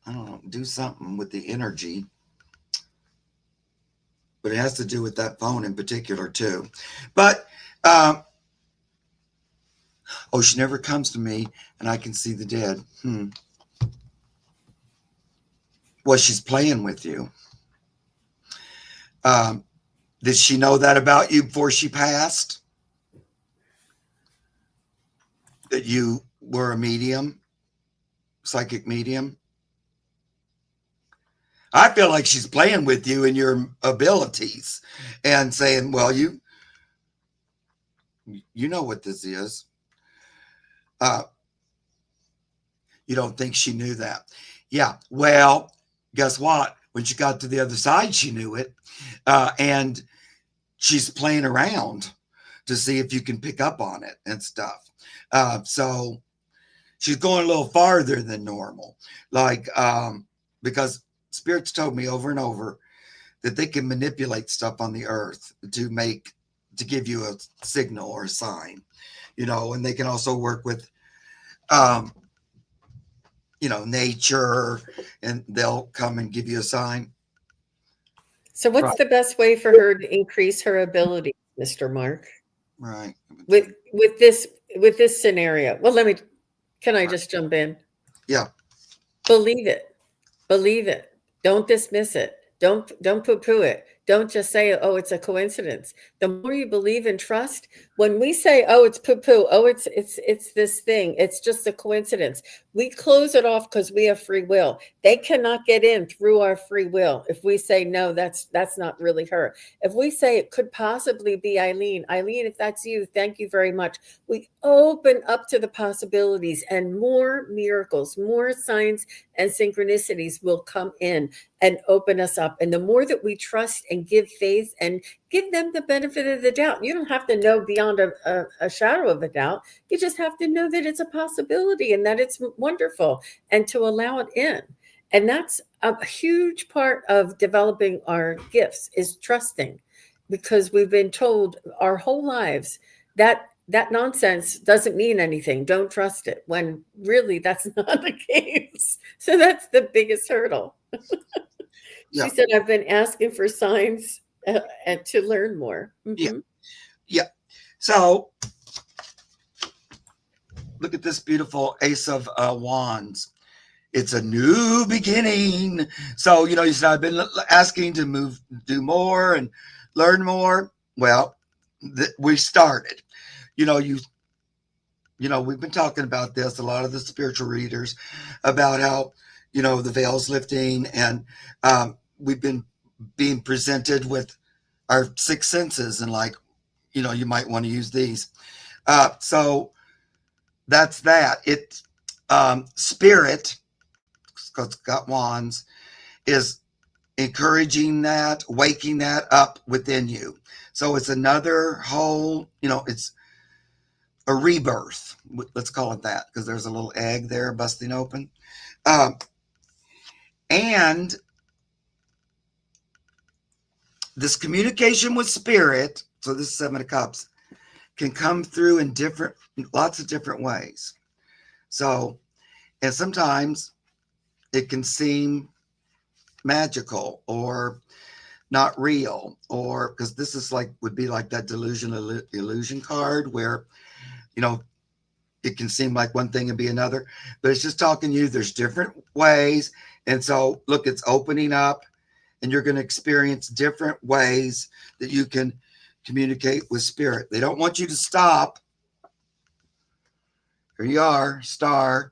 I don't know, do something with the energy. But it has to do with that phone in particular too. But she never comes to me and I can see the dead. Well, she's playing with you. Did she know that about you before she passed? That you were a medium, psychic medium? I feel like she's playing with you and your abilities and saying, well, you know what this is. You don't think she knew that? Yeah. Well, guess what? When she got to the other side, she knew it. And she's playing around to see if you can pick up on it and stuff. So she's going a little farther than normal. Like, because spirits told me over and over that they can manipulate stuff on the earth to give you a signal or a sign, and they can also work with, nature, and they'll come and give you a sign. So what's the best way for her to increase her ability, Mr. Mark? Right. With this scenario. Well, can I just jump in? Yeah. Believe it. Believe it. Don't dismiss it. Don't poo-poo it. Don't just say, oh, it's a coincidence. The more you believe and trust, when we say, oh, it's poo-poo, oh, it's this thing, it's just a coincidence, we close it off because we have free will. They cannot get in through our free will. If we say, no, that's not really her. If we say it could possibly be Eileen, if that's you, thank you very much. We open up to the possibilities, and more miracles, more signs and synchronicities will come in and open us up. And the more that we trust and give faith and give them the benefit of the doubt, you don't have to know beyond a shadow of a doubt. You just have to know that it's a possibility and that it's wonderful, and to allow it in. And that's a huge part of developing our gifts, is trusting, because we've been told our whole lives that nonsense doesn't mean anything. Don't trust it, when really that's not the case. So that's the biggest hurdle. She said, I've been asking for signs and to learn more. Mm-hmm. Yeah. So look at this beautiful Ace of Wands. It's a new beginning. So, you know, you said I've been asking to do more and learn more. Well, we started. You know, we've been talking about this, a lot of the spiritual readers, about how, you know, the veil's lifting, and we've been being presented with our six senses, and like, you know, you might want to use these. So that's that. It spirit, because it's got wands, is encouraging that, waking that up within you. So it's another whole, you know, it's a rebirth. Let's call it that, because there's a little egg there busting open. And this communication with spirit, so this Seven of Cups, can come through in lots of different ways. So, and sometimes it can seem magical or not real, or because this is like, would be like that delusional illusion card where, you know, it can seem like one thing and be another, but it's just talking to you. There's different ways. And so look, it's opening up, and you're going to experience different ways that you can communicate with spirit. They don't want you to stop. Here you are, star,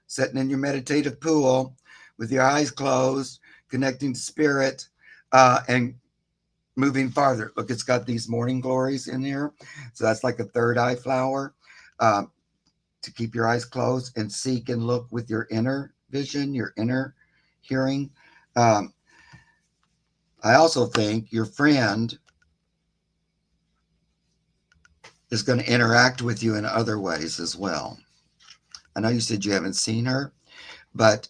sitting in your meditative pool with your eyes closed, connecting to spirit, and moving farther. Look, it's got these morning glories in here. So that's like a third eye flower, to keep your eyes closed and seek and look with your inner vision, your inner hearing. I also think your friend is going to interact with you in other ways as well. I know you said you haven't seen her, but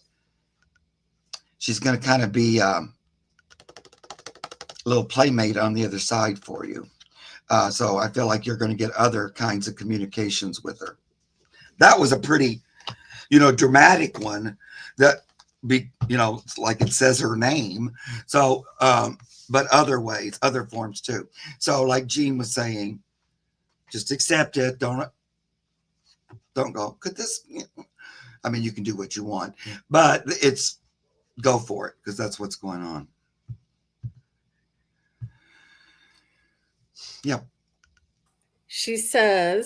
she's going to kind of be a little playmate on the other side for you. So I feel like you're going to get other kinds of communications with her. That was a pretty, you know, dramatic one that you know, like it says her name. So, but other ways, other forms too. So like Jean was saying, just accept it. Don't go, could this, I mean, you can do what you want, but it's go for it, because that's what's going on. Yeah. She said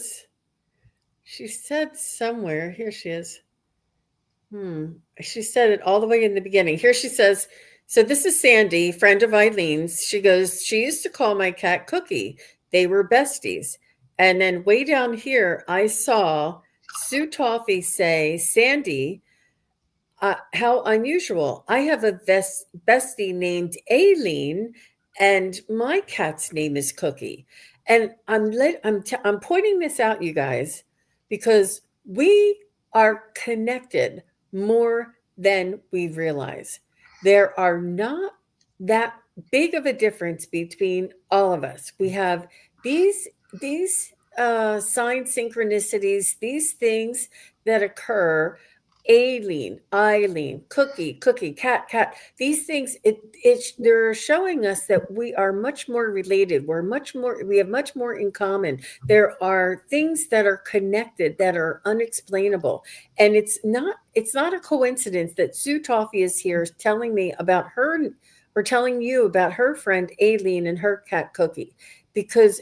somewhere, here she is. She said it all the way in the beginning. Here she says, so this is Sandy, friend of Eileen's. She goes, she used to call my cat Cookie. They were besties. And then way down here, I saw Sue Toffee say, Sandy, how unusual. I have a bestie named Aileen, and my cat's name is Cookie. And I'm pointing this out, you guys, because we are connected more than we realize. There are not that big of a difference between all of us. We have these sign synchronicities, these things that occur. Aileen, Eileen, Cookie, cat. These things, they're showing us that we are much more related. We have much more in common. There are things that are connected that are unexplainable. And it's not a coincidence that Sue Toffee is here telling me about her, or telling you about her friend Aileen and her cat Cookie. Because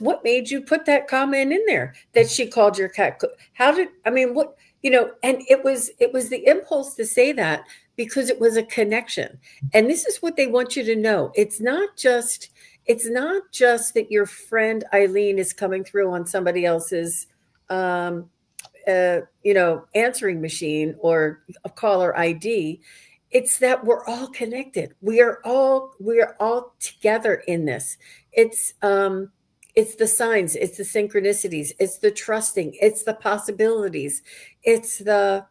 what made you put that comment in there that she called your cat? What, you know, and it was the impulse to say that because it was a connection. And this is what they want you to know. It's not just that your friend Eileen is coming through on somebody else's answering machine or a caller ID. It's that we're all connected. We are all together in this. It's the signs, it's the synchronicities, it's the trusting, it's the possibilities, it's the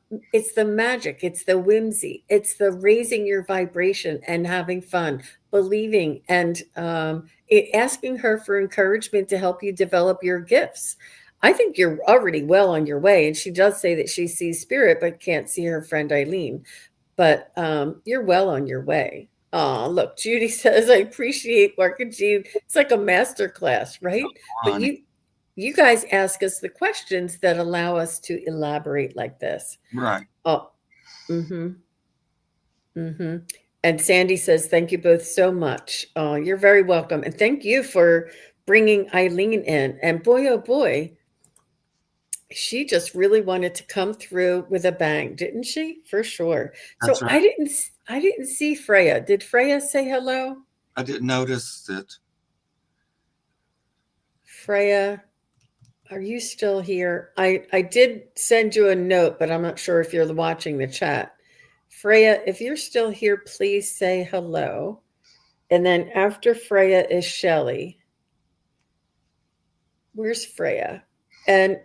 magic, it's the whimsy, it's the raising your vibration and having fun, believing, and asking her for encouragement to help you develop your gifts. I think you're already well on your way. And she does say that she sees spirit, but can't see her friend Eileen. But you're well on your way. Oh, look, Judy says, I appreciate Mark and Jean. It's like a master class, right? But you guys ask us the questions that allow us to elaborate like this. Right. Oh, mm-hmm. Mm-hmm. And Sandy says, thank you both so much. Oh, you're very welcome. And thank you for bringing Eileen in. And boy, oh boy, she just really wanted to come through with a bang, didn't she? For sure. That's So right. I didn't see Freya. Did Freya say hello? I didn't notice it. Freya, are you still here? I did send you a note, but I'm not sure if you're watching the chat. Freya, if you're still here, please say hello. And then after Freya is Shelly. Where's Freya? And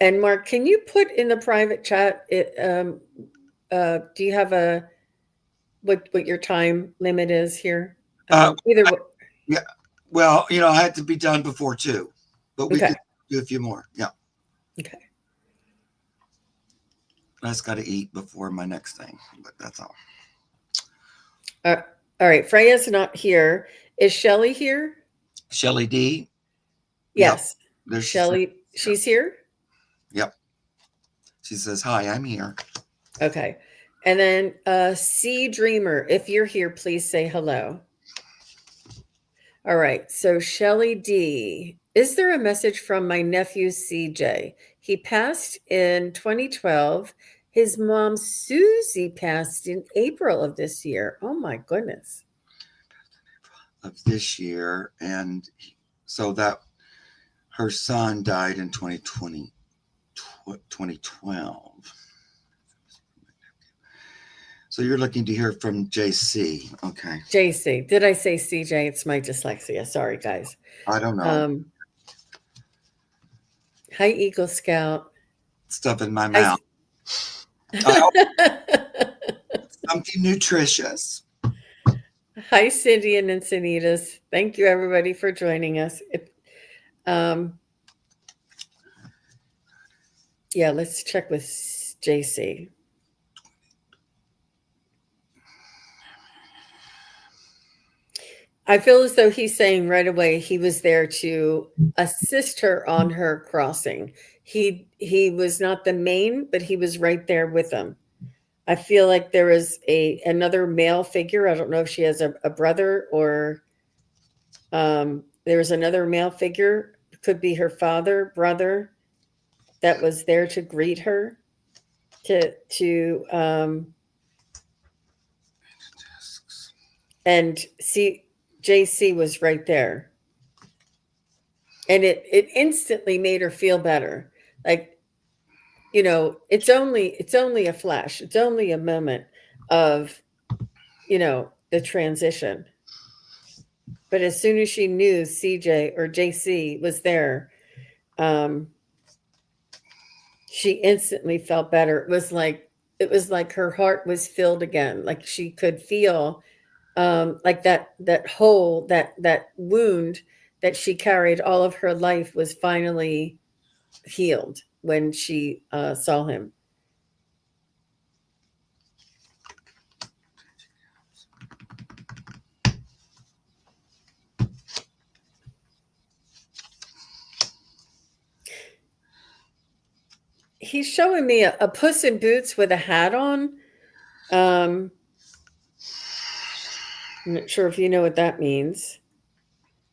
Mark, can you put in the private chat? Do you have what your time limit is here? Yeah. Well, I had to be done before 2, but we Okay. could do a few more. Yeah. Okay. I just got to eat before my next thing, but that's all. All right. Freya's not here. Is Shelly here? Shelly D. Yes. Yep. There's Shelly. She's here? Yep. She says, hi, I'm here. Okay. And then C Dreamer, if you're here, please say hello. All right. So Shelly D. Is there a message from my nephew CJ? He passed in 2012. His mom Susie passed in April of this year. Oh my goodness. Of this year. And so that her son died in 2012. So you're looking to hear from JC. Okay. JC. Did I say CJ? It's my dyslexia. Sorry, guys. I don't know. Hi, Eagle Scout. Stuff in my mouth. Something nutritious. Hi, Cindy and Encinitas. Thank you, everybody, for joining us. Yeah, let's check with JC. I feel as though he's saying right away he was there to assist her on her crossing. He was not the main, but he was right there with them. I feel like there is another male figure. I don't know if she has a brother or there's another male figure. It could be her father, brother, that was there to greet her. And see, JC was right there. And it instantly made her feel better. Like, it's only a flash. It's only a moment of, the transition. But as soon as she knew CJ or JC was there, she instantly felt better. It was like her heart was filled again. Like she could feel like that hole, that wound that she carried all of her life was finally healed when she saw him. He's showing me a Puss in Boots with a hat on. I'm not sure if you know what that means.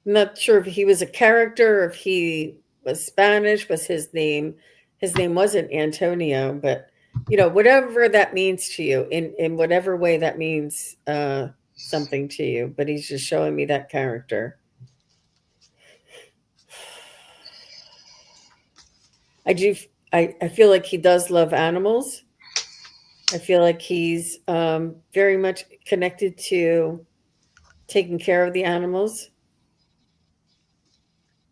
I'm not sure if he was a character or if he was Spanish, was his name. His name wasn't Antonio, but whatever that means to you, in whatever way that means something to you. But he's just showing me that character. I feel like he does love animals. I feel like he's very much connected to taking care of the animals.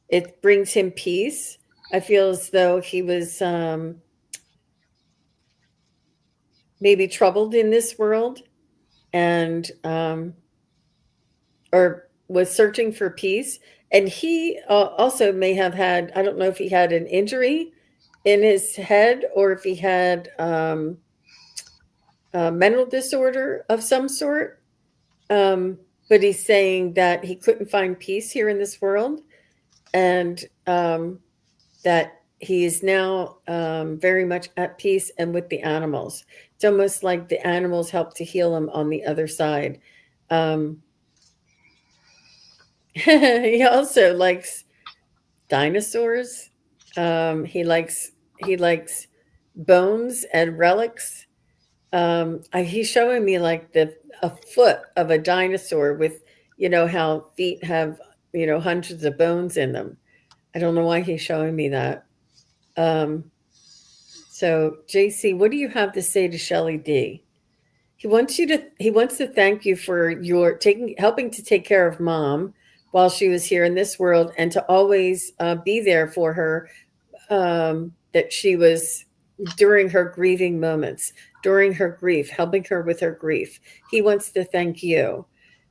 It brings him peace. I feel as though he was maybe troubled in this world and or was searching for peace. And he also may have had, I don't know if he had an injury in his head or if he had a mental disorder of some sort. But he's saying that he couldn't find peace here in this world. And that he is now very much at peace and with the animals. It's almost like the animals help to heal him on the other side. He also likes dinosaurs. He likes bones and relics. He's showing me like a foot of a dinosaur with, how feet have, hundreds of bones in them. I don't know why he's showing me that. So JC, what do you have to say to Shelly D? He wants to thank you for your helping to take care of mom while she was here in this world, and to always be there for her, that she was during her grieving moments, during her grief, helping her with her grief. He wants to thank you.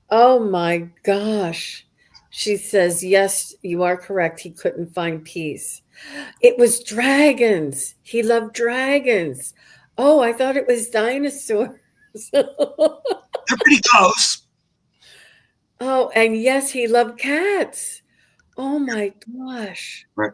Oh my gosh. She says, yes, you are correct. He couldn't find peace. It was dragons. He loved dragons. Oh, I thought it was dinosaurs. They're pretty close. Oh, and yes, he loved cats. Oh my gosh. Right.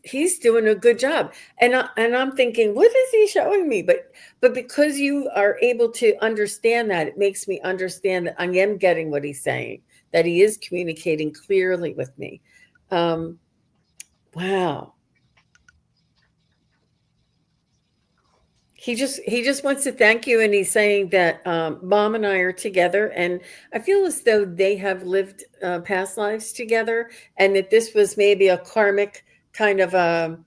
He's doing a good job. And I'm thinking, what is he showing me? But because you are able to understand that, it makes me understand that I am getting what he's saying, that he is communicating clearly with me. Wow. He just wants to thank you, and he's saying that mom and I are together, and I feel as though they have lived past lives together, and that this was maybe a karmic kind of a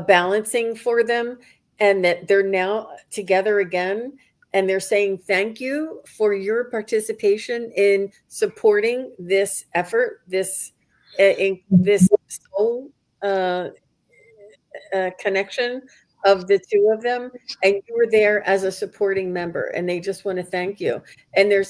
balancing for them, and that they're now together again, and they're saying thank you for your participation in supporting this effort, this in this soul connection of the two of them, and you were there as a supporting member, and they just want to thank you. And they're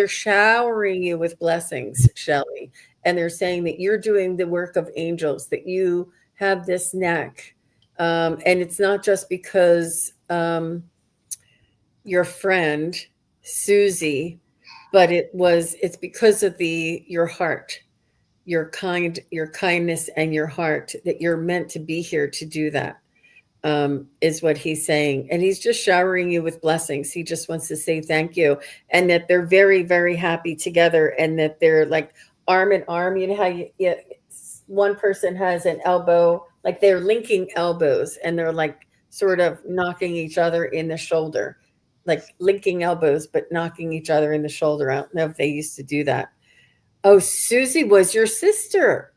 showering you with blessings, Shelley, and they're saying that you're doing the work of angels, that you have this knack. And it's not just because your friend Susie, but it's because of your heart, your kindness and your heart, that you're meant to be here to do that. Is what he's saying. And he's just showering you with blessings. He just wants to say thank you. And that they're very, very happy together, and that they're like arm in arm. You know how one person has an elbow, like they're linking elbows, and they're like sort of knocking each other in the shoulder, like linking elbows, but knocking each other in the shoulder. I don't know if they used to do that. Oh, Susie was your sister.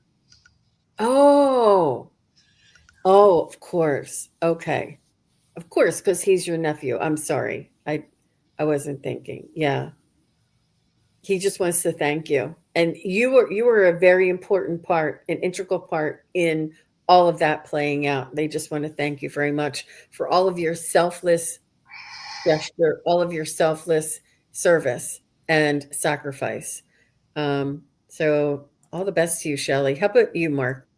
Oh, of course. Okay. Of course, because he's your nephew. I'm sorry. I wasn't thinking. Yeah. He just wants to thank you. And you were a very important part, an integral part in all of that playing out. They just want to thank you very much for all of your selfless gesture, all of your selfless service and sacrifice. So all the best to you, Shelley. How about you, Mark?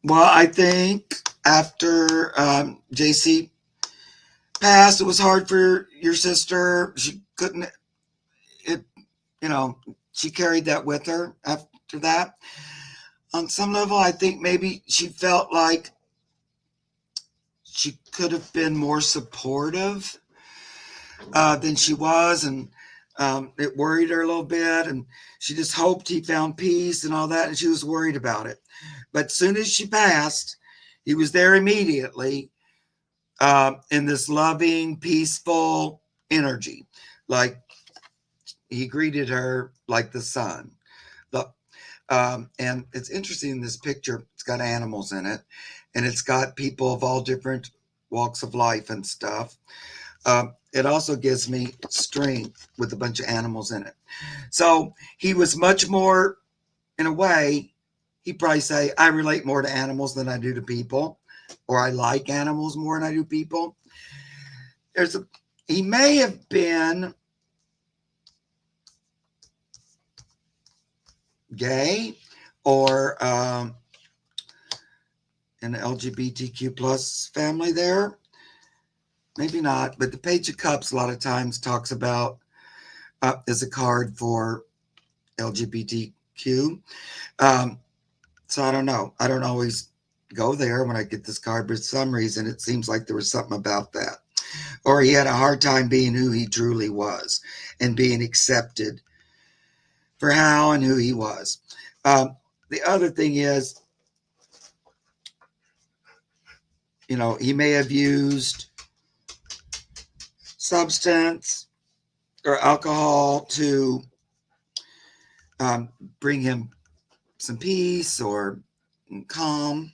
Well, I think after JC passed, it was hard for your sister. She couldn't, she carried that with her after that. On some level, I think maybe she felt like she could have been more supportive than she was, and it worried her a little bit, and she just hoped he found peace and all that, and she was worried about it. But as soon as she passed, he was there immediately in this loving, peaceful energy. Like he greeted her like the sun. And it's interesting in this picture, it's got animals in it, and it's got people of all different walks of life and stuff. It also gives me strength with a bunch of animals in it. So he was much more, in a way, he'd probably say, I relate more to animals than I do to people, or I like animals more than I do people. He may have been gay or in the LGBTQ plus family there. Maybe not, but the Page of Cups a lot of times talks about is a card for LGBTQ Q. So I don't know. I don't always go there when I get this card, but for some reason it seems like there was something about that. Or he had a hard time being who he truly was and being accepted for how and who he was. The other thing is, he may have used substance or alcohol to bring him some peace or calm.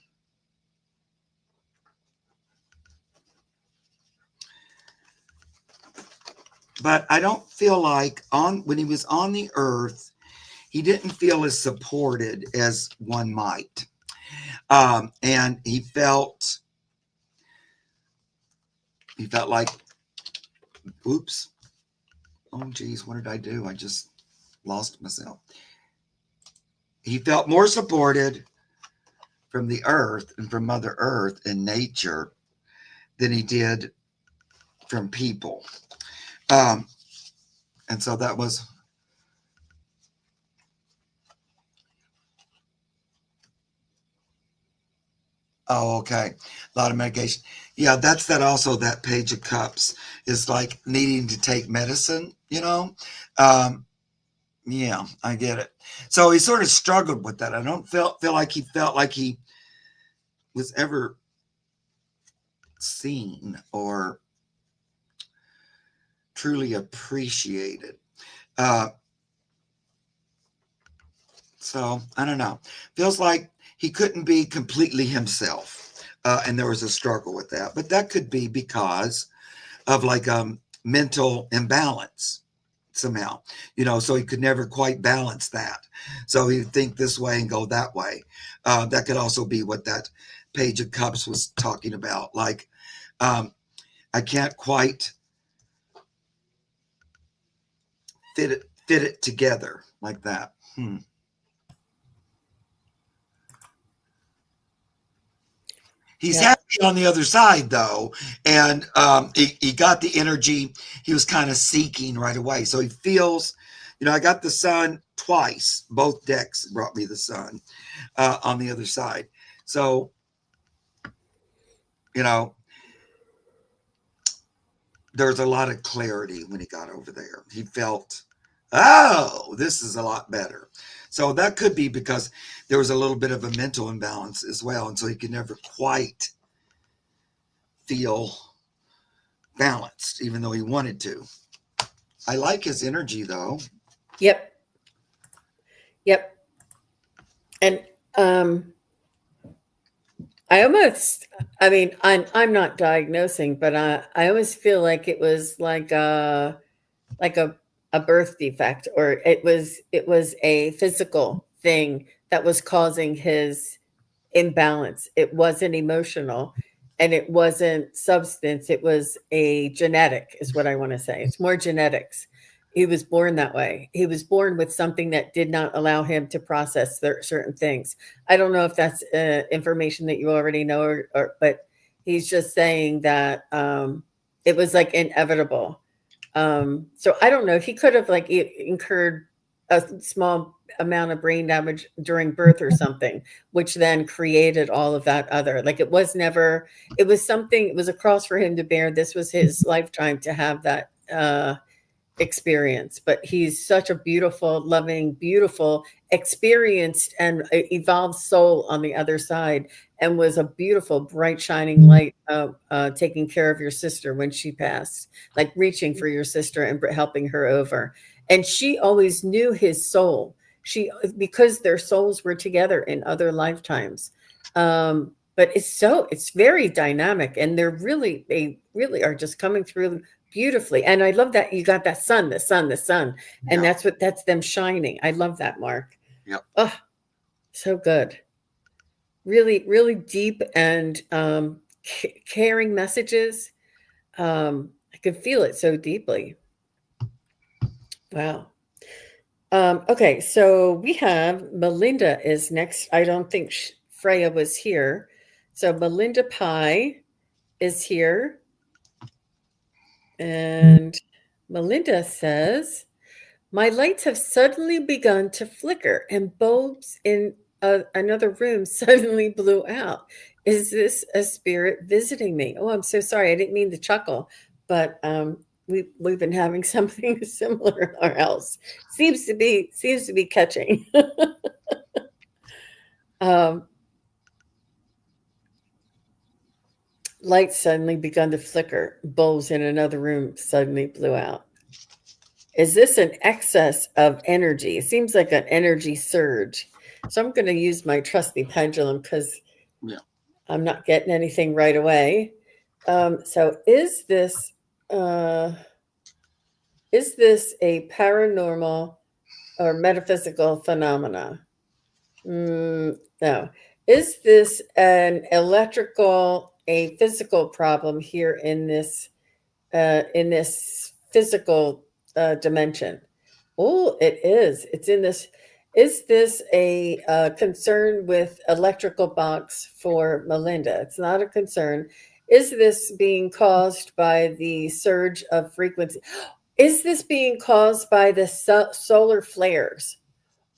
But I don't feel like when he was on the earth, he didn't feel as supported as one might. And he felt like, oops. Oh, geez, what did I do? I just lost myself. He felt more supported from the earth and from Mother Earth and nature than he did from people. And so that was... Oh, okay. A lot of medication. Yeah, that's that also, that Page of Cups is like needing to take medicine, Yeah, I get it. So he sort of struggled with that. I don't feel like he felt like he was ever seen or truly appreciated. So I don't know. Feels like he couldn't be completely himself. And there was a struggle with that. But that could be because of like mental imbalance somehow, so he could never quite balance that. So he'd think this way and go that way. That could also be what that Page of Cups was talking about. Like, I can't quite fit it together like that. He's happy on the other side, though, and he got the energy he was kind of seeking right away. So he feels, I got the sun twice. Both decks brought me the sun on the other side. So, there's a lot of clarity when he got over there. He felt, oh, this is a lot better. So that could be because there was a little bit of a mental imbalance as well. And so he could never quite feel balanced, even though he wanted to. I like his energy, though. Yep. And I'm not diagnosing, but I almost feel like it was like a birth defect, or it was a physical thing that was causing his imbalance. It wasn't emotional, and it wasn't substance. It was a genetic, is what I want to say. It's more genetics. He was born that way. He was born with something that did not allow him to process certain things. I don't know if that's information that you already know, but he's just saying that it was like inevitable. So I don't know. He could have like incurred a small amount of brain damage during birth or something, which then created all of that other. Like it was something, it was a cross for him to bear. This was his lifetime to have that experience. But he's such a beautiful, loving, beautiful, experienced and evolved soul on the other side, and was a beautiful, bright, shining light, taking care of your sister when she passed, like reaching for your sister and helping her over. And she always knew his soul. Because their souls were together in other lifetimes. But it's very dynamic, and they really are just coming through beautifully. And I love that you got that sun, the sun, and that's them shining. I love that, Mark. Yep. Oh, so good. Really, really deep and caring messages. I could feel it so deeply. Wow. Okay, so we have Melinda is next. I don't think Freya was here. So Melinda Pye is here. And Melinda says, My lights have suddenly begun to flicker, and bulbs in another room suddenly blew out. Is this a spirit visiting me? Oh, I'm so sorry. I didn't mean to chuckle, but we've been having something similar in our house. Seems to be catching. um, Lights suddenly begun to flicker. Bulbs in another room suddenly blew out. Is this an excess of energy? It seems like an energy surge. So I'm going to use my trusty pendulum because Yeah. I'm not getting anything right away. So uh, is this a paranormal or metaphysical phenomena? No. Is this a physical problem here in this physical dimension? Oh, it is. It's in this. Is this a concern with electrical box for Melinda? It's not a concern. Is this being caused by the surge of frequency? Is this being caused by the solar flares?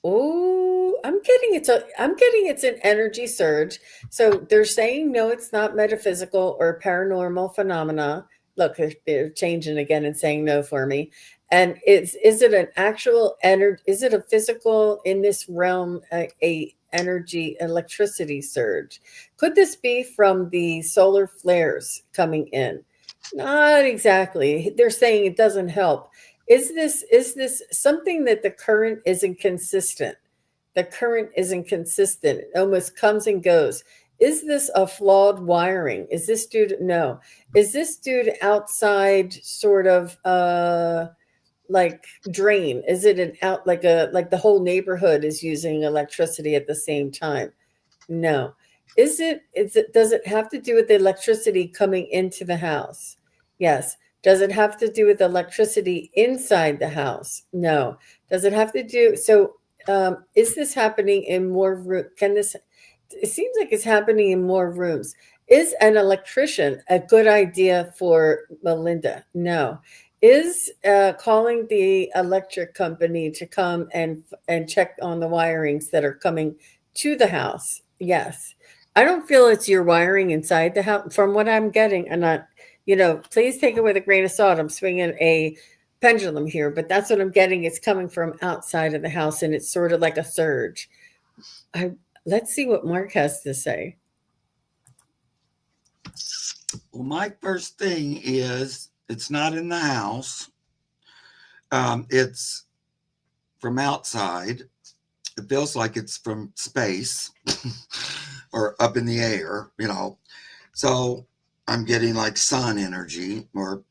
Oh, I'm getting it's an energy surge. So they're saying no, it's not metaphysical or paranormal phenomena. Look, they're changing again and saying no for me. And is it an actual energy? Is it a physical in this realm a energy electricity surge? Could this be from the solar flares coming in? Not exactly. They're saying it doesn't help. Is this something that the current isn't consistent? The current isn't consistent. It almost comes and goes. Is this a flawed wiring? Is this due to no? Is this due to outside sort of like drain? Is it an out like the whole neighborhood is using electricity at the same time? No. Is it does it have to do with the electricity coming into the house? Yes. Does it have to do with electricity inside the house? No. Does it have to do so is this happening in more room? Can this it seems like it's happening in more rooms. Is an electrician a good idea for Melinda? No. Is calling the electric company to come and check on the wirings that are coming to the house? Yes. I don't feel it's your wiring inside the house. From what I'm getting, and not, please take it with a grain of salt. I'm swinging a pendulum here, but that's what I'm getting. It's coming from outside of the house, and it's sort of like a surge. I Let's see what Mark has to say. Well, my first thing is it's not in the house. It's from outside. It feels like it's from space or up in the air. So I'm getting like sun energy, or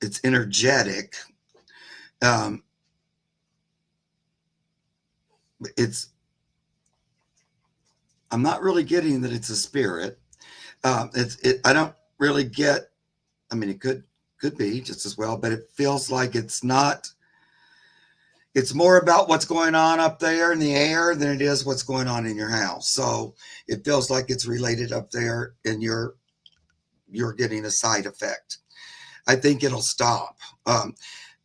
it's energetic. Um, it's I'm not really getting that it's a spirit. I don't really get. I mean, it could be just as well, but it feels like it's not. It's more about what's going on up there in the air than it is what's going on in your house. So it feels like it's related up there, and you're getting a side effect. I think it'll stop.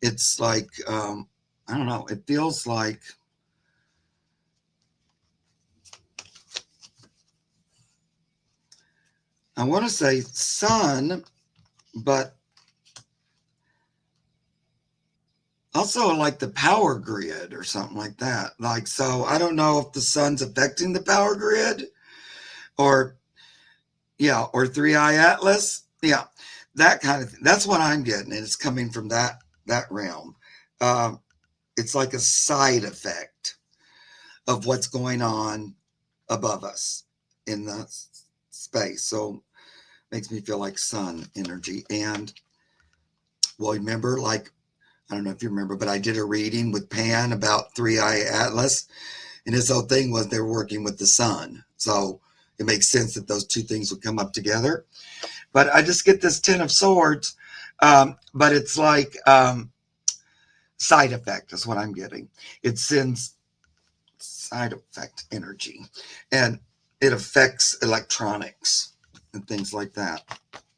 It's like I don't know. It feels like I want to say sun, but also like the power grid or something like that. Like, so I don't know if the sun's affecting the power grid, or yeah, or Three Eye Atlas. Yeah, that kind of thing. That's what I'm getting, and it's coming from that realm. Um, it's like a side effect of what's going on above us in the space. So makes me feel like sun energy. And well, remember, like, I don't know if you remember, but I did a reading with Pan about Three Eye Atlas, and his whole thing was they're working with the sun. So it makes sense that those two things would come up together. But I just get this Ten of Swords, but it's like side effect is what I'm getting. It sends side effect energy, and it affects electronics and things like that.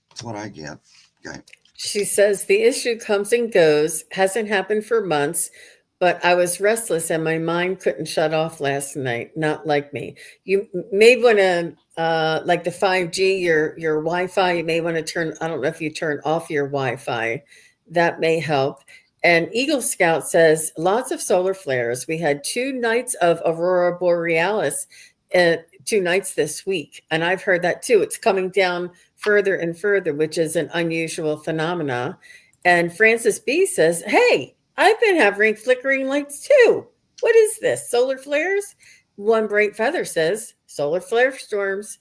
That's what I get. Okay. She says the issue comes and goes, hasn't happened for months, but I was restless and my mind couldn't shut off last night. Not like me. You may want to, like the 5G, your Wi-Fi. You may want to turn. I don't know if you turn off your Wi-Fi. That may help. And Eagle Scout says lots of solar flares. We had 2 nights of aurora borealis, 2 nights this week, and I've heard that too. It's coming down further and further, which is an unusual phenomena. And Francis B says, "Hey, I've been having flickering lights too. What is this? Solar flares?" One Bright Feather says, "Solar flare storms,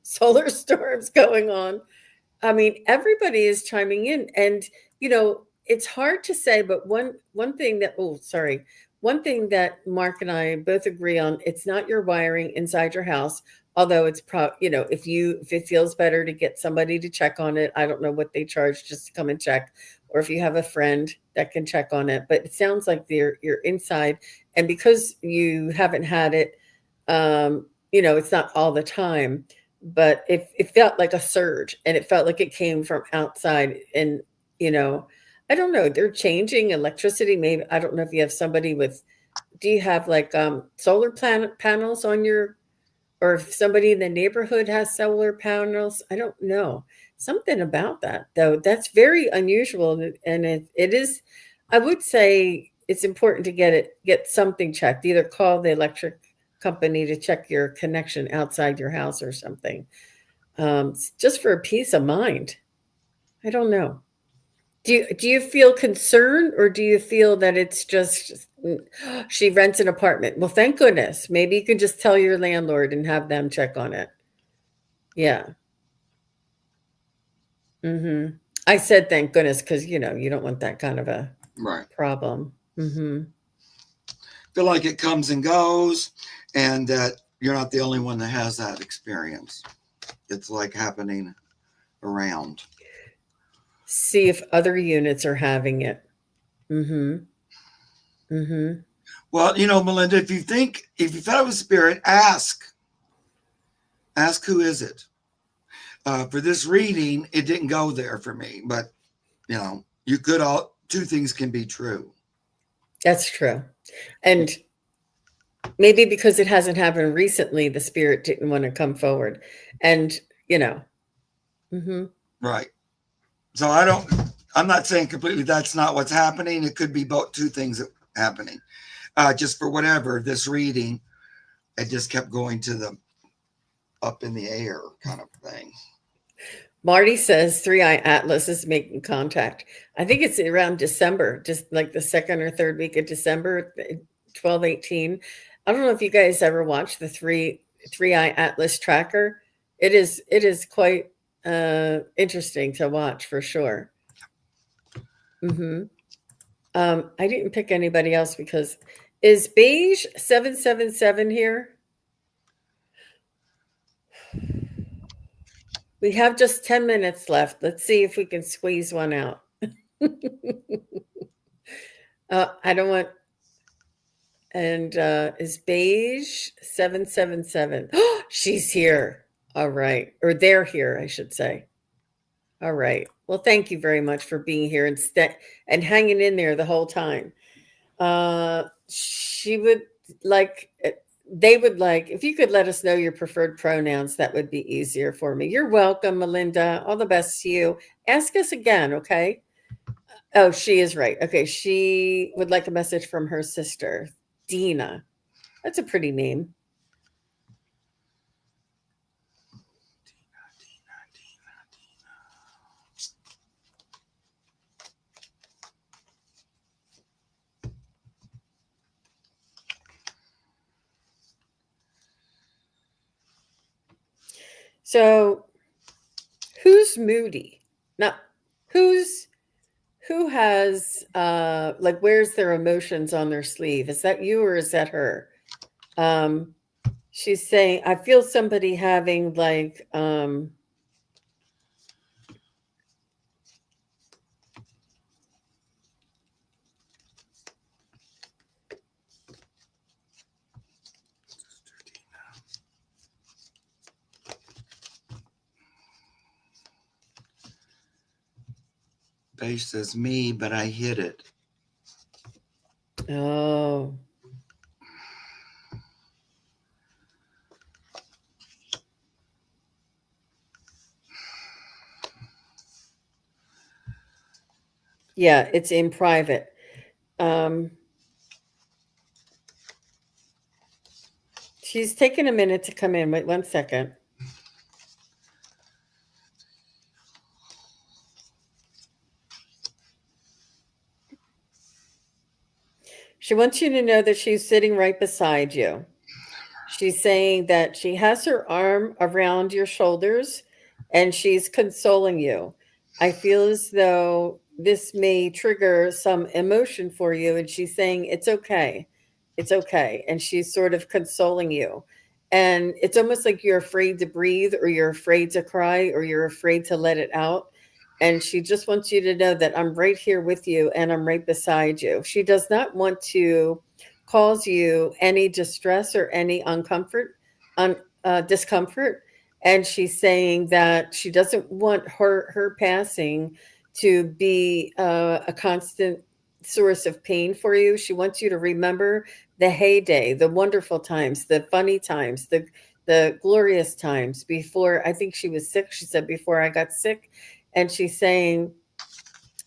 solar storms going on." I mean, everybody is chiming in, and it's hard to say, but one thing that one thing that Mark and I both agree on, it's not your wiring inside your house, although it's if it feels better to get somebody to check on it. I don't know what they charge just to come and check, or if you have a friend that can check on it, but it sounds like you're inside, and because you haven't had it, it's not all the time, but it felt like a surge, and it felt like it came from outside. And you know I don't know, they're changing electricity. Maybe, I don't know if you have somebody with, do you have like solar panels on your, or if somebody in the neighborhood has solar panels? I don't know. Something about that though, that's very unusual, and it is, I would say it's important to get something checked. Either call the electric company to check your connection outside your house or something, just for a peace of mind. I don't know. Do you feel concerned, or do you feel that it's just she rents an apartment? Well, thank goodness. Maybe you can just tell your landlord and have them check on it. Yeah. I said thank goodness because you don't want that kind of a Right. problem. Feel like it comes and goes, and that you're not the only one that has that experience. It's like happening around. See if other units are having it. Well, Melinda, if you felt it was spirit, ask who is it. For this reading, it didn't go there for me, but you could two things can be true. That's true. And maybe because it hasn't happened recently, the spirit didn't want to come forward. And Right. So I'm not saying completely that's not what's happening. It could be both two things happening. Just for whatever, this reading, it just kept going to the up in the air kind of thing. Marty says 3i Atlas is making contact. I think it's around December, just like the second or third week of December, 12/18. I don't know if you guys ever watched the 3i Atlas tracker. It is quite interesting to watch for sure. I didn't pick anybody else because is Beige 777 here? We have just 10 minutes left. Let's see if we can squeeze one out. I don't want. And is Beige 777? Oh, she's here. All right. Or they're here, I should say. All right. Well, thank you very much for being here and hanging in there the whole time. She would like, they would like, if you could let us know your preferred pronouns, that would be easier for me. You're welcome, Melinda. All the best to you. Ask us again, okay? Oh, she is right. Okay. She would like a message from her sister, Dina. That's a pretty name. So who's moody? Now, who has like wears their emotions on their sleeve? Is that you or is that her? She's saying, I feel somebody having like Beige says me, but I hit it. Oh. Yeah, it's in private. She's taking a minute to come in. Wait 1 second. She wants you to know that she's sitting right beside you. She's saying that she has her arm around your shoulders and she's consoling you. I feel as though this may trigger some emotion for you. And she's saying, it's okay. It's okay. And she's sort of consoling you. And it's almost like you're afraid to breathe, or you're afraid to cry, or you're afraid to let it out. And she just wants you to know that I'm right here with you and I'm right beside you. She does not want to cause you any distress or any discomfort. And she's saying that she doesn't want her passing to be a constant source of pain for you. She wants you to remember the heyday, the wonderful times, the funny times, the glorious times before. I think she was sick. She said, before I got sick. And she's saying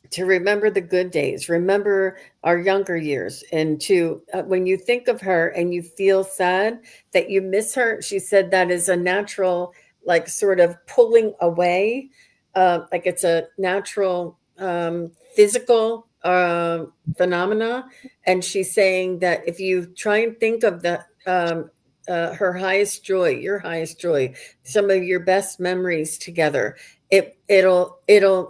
to remember the good days, remember our younger years, and to when you think of her and you feel sad that you miss her, she said that is a natural, like, sort of pulling away, like it's a natural physical phenomena. And she's saying that if you try and think of the her highest joy, your highest joy, some of your best memories together, it'll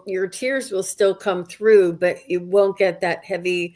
your tears will still come through, but you won't get that heavy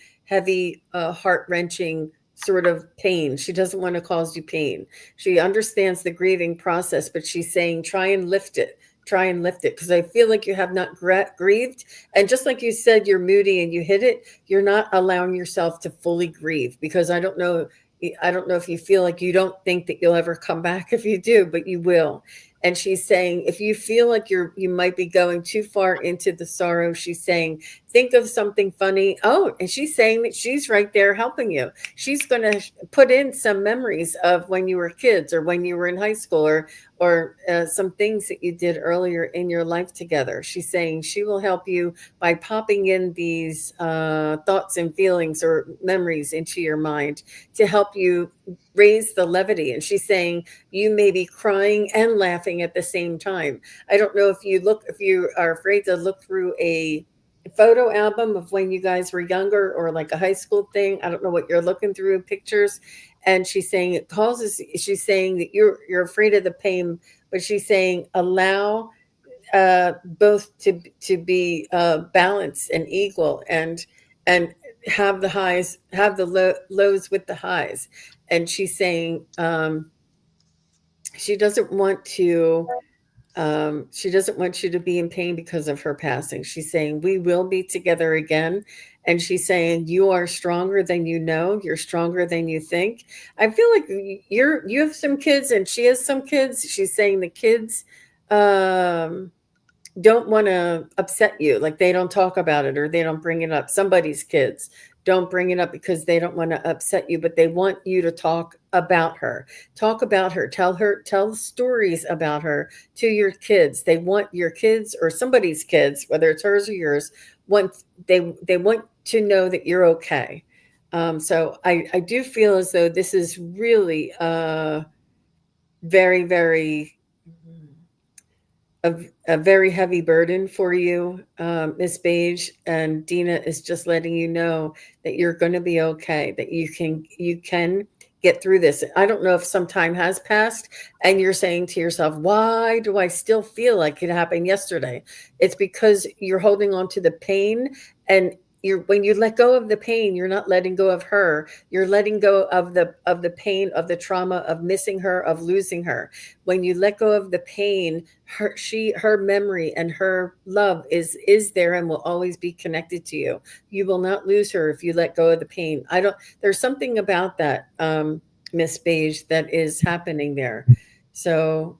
heart-wrenching sort of pain. She doesn't want to cause you pain. She understands the grieving process, but she's saying try and lift it. Try and lift it, because I feel like you have not grieved. And just like you said, you're moody and you hit it, you're not allowing yourself to fully grieve, because I don't know if you feel like you don't think that you'll ever come back. If you do, but you will. And she's saying, if you feel like you might be going too far into the sorrow, she's saying, think of something funny. Oh, and she's saying that she's right there helping you. She's going to put in some memories of when you were kids, or when you were in high school, or some things that you did earlier in your life together. She's saying she will help you by popping in these thoughts and feelings or memories into your mind to help you raise the levity. And she's saying you may be crying and laughing at the same time. I don't know if you are afraid to look through a photo album of when you guys were younger, or like a high school thing. I don't know what you're looking through pictures. And she's saying she's saying that you're afraid of the pain, but she's saying allow both to be balanced and equal, and have the highs, have the lows with the highs. And she's saying she doesn't want to she doesn't want you to be in pain because of her passing. She's saying we will be together again. And she's saying you are stronger than you know. You're stronger than you think. I feel like you have some kids and she has some kids. She's saying the kids don't want to upset you. Like, they don't talk about it, or they don't bring it up. Somebody's kids don't bring it up because they don't want to upset you, but they want you to talk about her. Talk about her. Tell stories about her to your kids. They want your kids, or somebody's kids, whether it's hers or yours, they want to know that you're okay. So I do feel as though this is really very, very a very heavy burden for you, Miss Beige. And Dina is just letting you know that you're going to be okay, that you can get through this. I don't know if some time has passed and you're saying to yourself, why do I still feel like it happened yesterday? It's because you're holding on to the pain. And when you let go of the pain, you're not letting go of her. You're letting go of the pain, of the trauma, of missing her, of losing her. When you let go of the pain, her memory and her love is there and will always be connected to you. You will not lose her if you let go of the pain. There's something about that, Miss Beige, that is happening there. So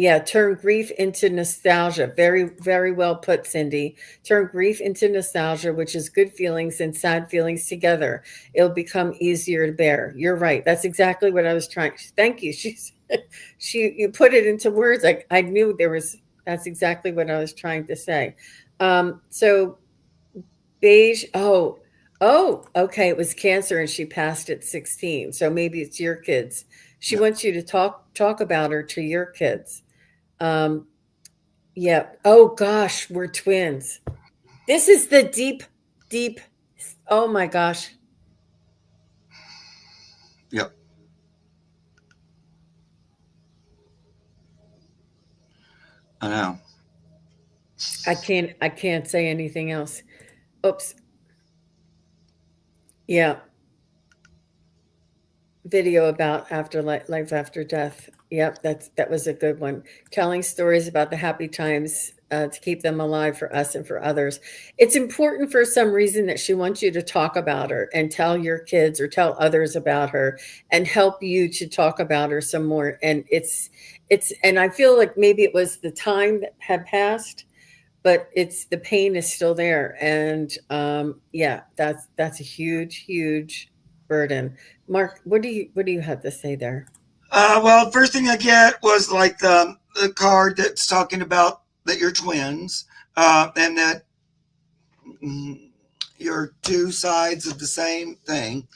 Yeah, turn grief into nostalgia. Very, very well put, Cindy. Turn grief into nostalgia, which is good feelings and sad feelings together. It'll become easier to bear. You're right. That's exactly what I was trying. Thank you. You put it into words. I knew there was. That's exactly what I was trying to say. So beige. Oh. Okay. It was cancer, and she passed at 16. So maybe it's your kids. She Yeah. wants you to talk about her to your kids. Um, yeah. Oh gosh, we're twins. This is the deep. Oh my gosh. Yep. I know. I can't say anything else. Oops. Yeah. Video about afterlife, life after death. Yep, that was a good one. Telling stories about the happy times to keep them alive for us and for others. It's important for some reason that she wants you to talk about her and tell your kids or tell others about her and help you to talk about her some more. And and I feel like maybe it was the time that had passed, but it's the pain is still there. And yeah, that's a huge burden. Mark, what do you have to say there? Well, first thing I get was like the card that's talking about that you're twins, and that mm, you're two sides of the same thing.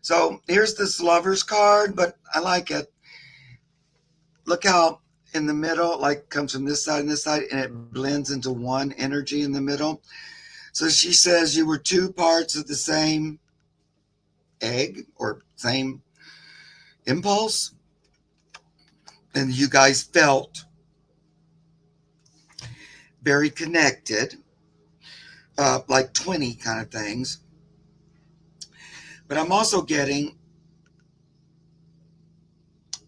So here's this lover's card, but I like it. Look how in the middle, like comes from this side, and it blends into one energy in the middle. So she says you were two parts of the same egg or same impulse, and you guys felt very connected, like 20 kind of things. But I'm also getting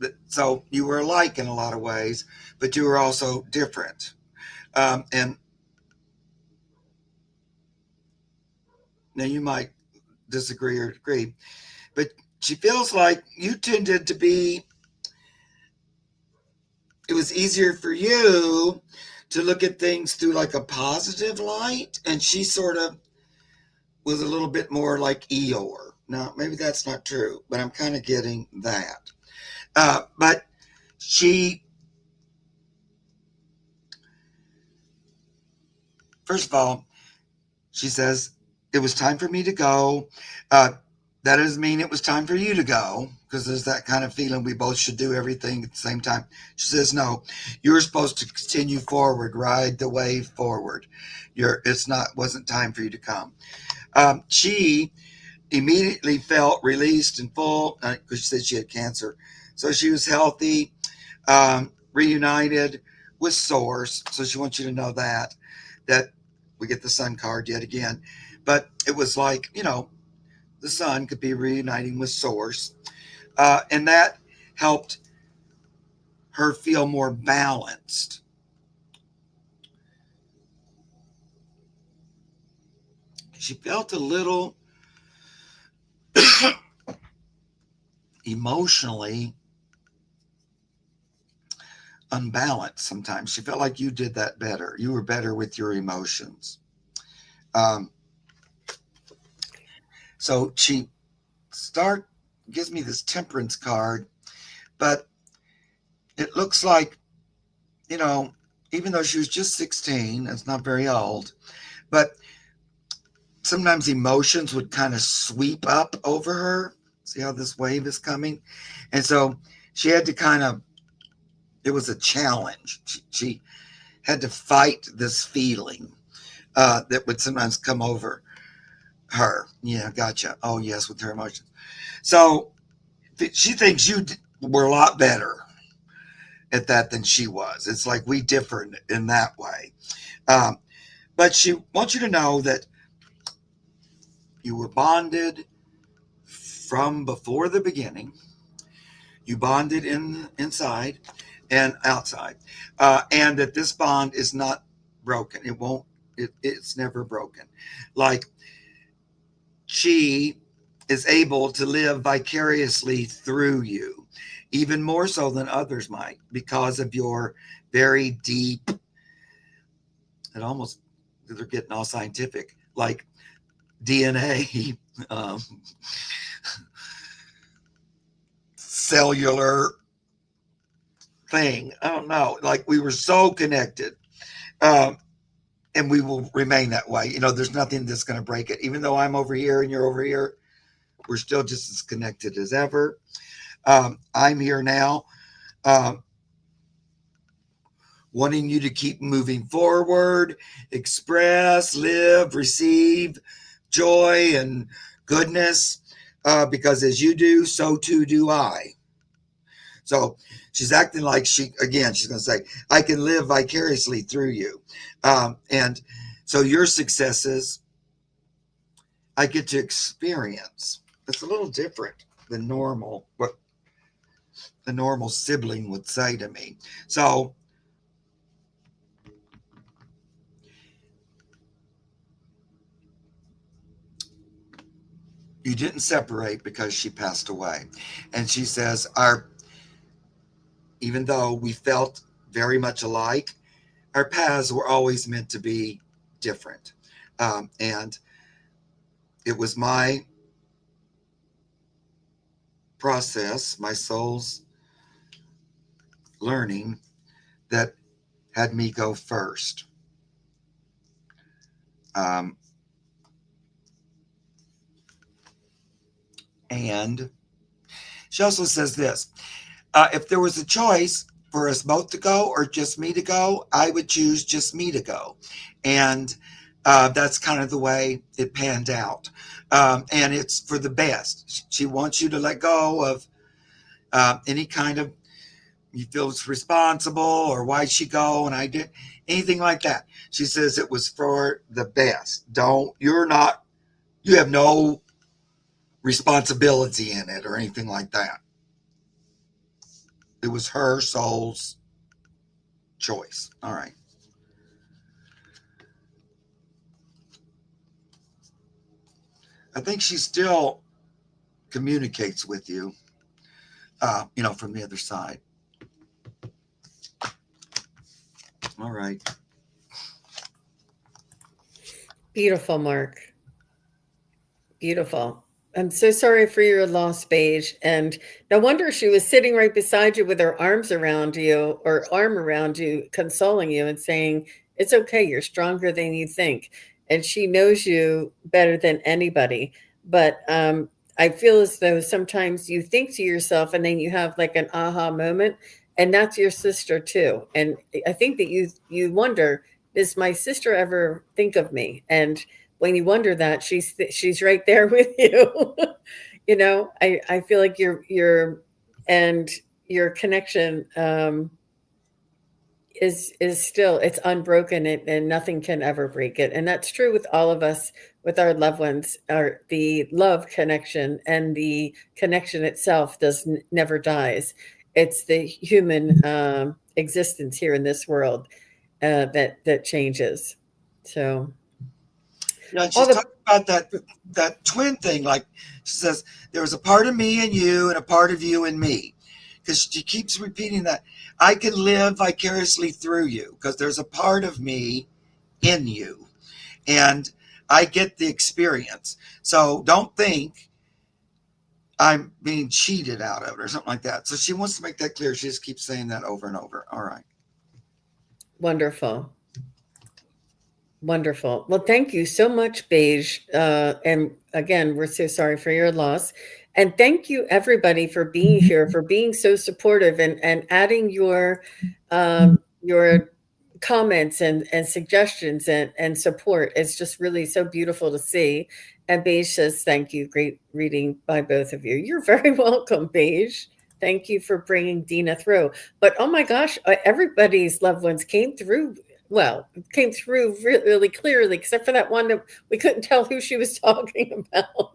that, so you were alike in a lot of ways, but you were also different. And now you might disagree or agree, but she feels like you tended to be, it was easier for you to look at things through like a positive light. And she sort of was a little bit more like Eeyore. Now, maybe that's not true, but I'm kind of getting that. But she, first of all, she says, it was time for me to go. That doesn't mean it was time for you to go, because there's that kind of feeling we both should do everything at the same time. She says, no, you're supposed to continue forward, ride the wave forward. Wasn't time for you to come. She immediately felt released and full because she said she had cancer. So she was healthy, reunited with Source. So she wants you to know that we get the sun card yet again. But it was like, the sun could be reuniting with Source. And that helped her feel more balanced. She felt a little emotionally unbalanced sometimes. She felt like you did that better. You were better with your emotions. Um, so she gives me this temperance card, but it looks like, you know, even though she was just 16, it's not very old, but sometimes emotions would kind of sweep up over her. See how this wave is coming? And so she had to it was a challenge. She had to fight this feeling that would sometimes come over her. Yeah, gotcha. Oh, yes, with her emotions. So she thinks you were a lot better at that than she was. It's like we differ in that way. Um, but she wants you to know that you were bonded from before the beginning. You bonded inside and outside, and that this bond is not broken. It won't. It's never broken. Like she is able to live vicariously through you. even more so than others might, because of your very deep, and almost, they're getting all scientific, like DNA, cellular thing. I don't know. Like, we were so connected. And we will remain that way. There's nothing that's going to break it. Even though I'm over here and you're over here, we're still just as connected as ever. I'm here now, wanting you to keep moving forward, express, live, receive joy and goodness, because as you do, so too do I. So she's acting like she's going to say, I can live vicariously through you. And so your successes, I get to experience. It's a little different than normal, what a normal sibling would say to me. So you didn't separate because she passed away. And she says, even though we felt very much alike, our paths were always meant to be different. And it was my process, my soul's learning, that had me go first. And she also says this, if there was a choice for us both to go or just me to go, I would choose just me to go. And that's kind of the way it panned out. And it's for the best. She wants you to let go of any kind of, you feel it's responsible, or why'd she go and I did anything like that. She says it was for the best. You have no responsibility in it or anything like that. It was her soul's choice. All right. I think she still communicates with you, from the other side. All right. Beautiful, Mark. Beautiful. I'm so sorry for your loss, Beige. And no wonder she was sitting right beside you with her arms around you, or arm around you, consoling you and saying, it's okay, you're stronger than you think. And she knows you better than anybody. But I feel as though sometimes you think to yourself and then you have like an aha moment, and that's your sister too. And I think that you wonder, does my sister ever think of me? And when you wonder that, she's right there with you. I feel like your connection is still, it's unbroken, and nothing can ever break it. And that's true with all of us, with our loved ones. The love connection and the connection itself never dies. It's the human existence here in this world that changes. So Yeah, she's talking about that twin thing. Like, she says, there was a part of me in you and a part of you in me. Because she keeps repeating that. I can live vicariously through you because there's a part of me in you. And I get the experience. So don't think I'm being cheated out of it or something like that. So she wants to make that clear. She just keeps saying that over and over. All right. Wonderful. Wonderful. Well, thank you so much, Beige. And again, we're so sorry for your loss. And thank you, everybody, for being here, for being so supportive and adding your comments and suggestions and support. It's just really so beautiful to see. And Beige says, thank you. Great reading by both of you. You're very welcome, Beige. Thank you for bringing Dina through. But oh my gosh, everybody's loved ones came through. Well, came through really clearly, except for that one that we couldn't tell who she was talking about.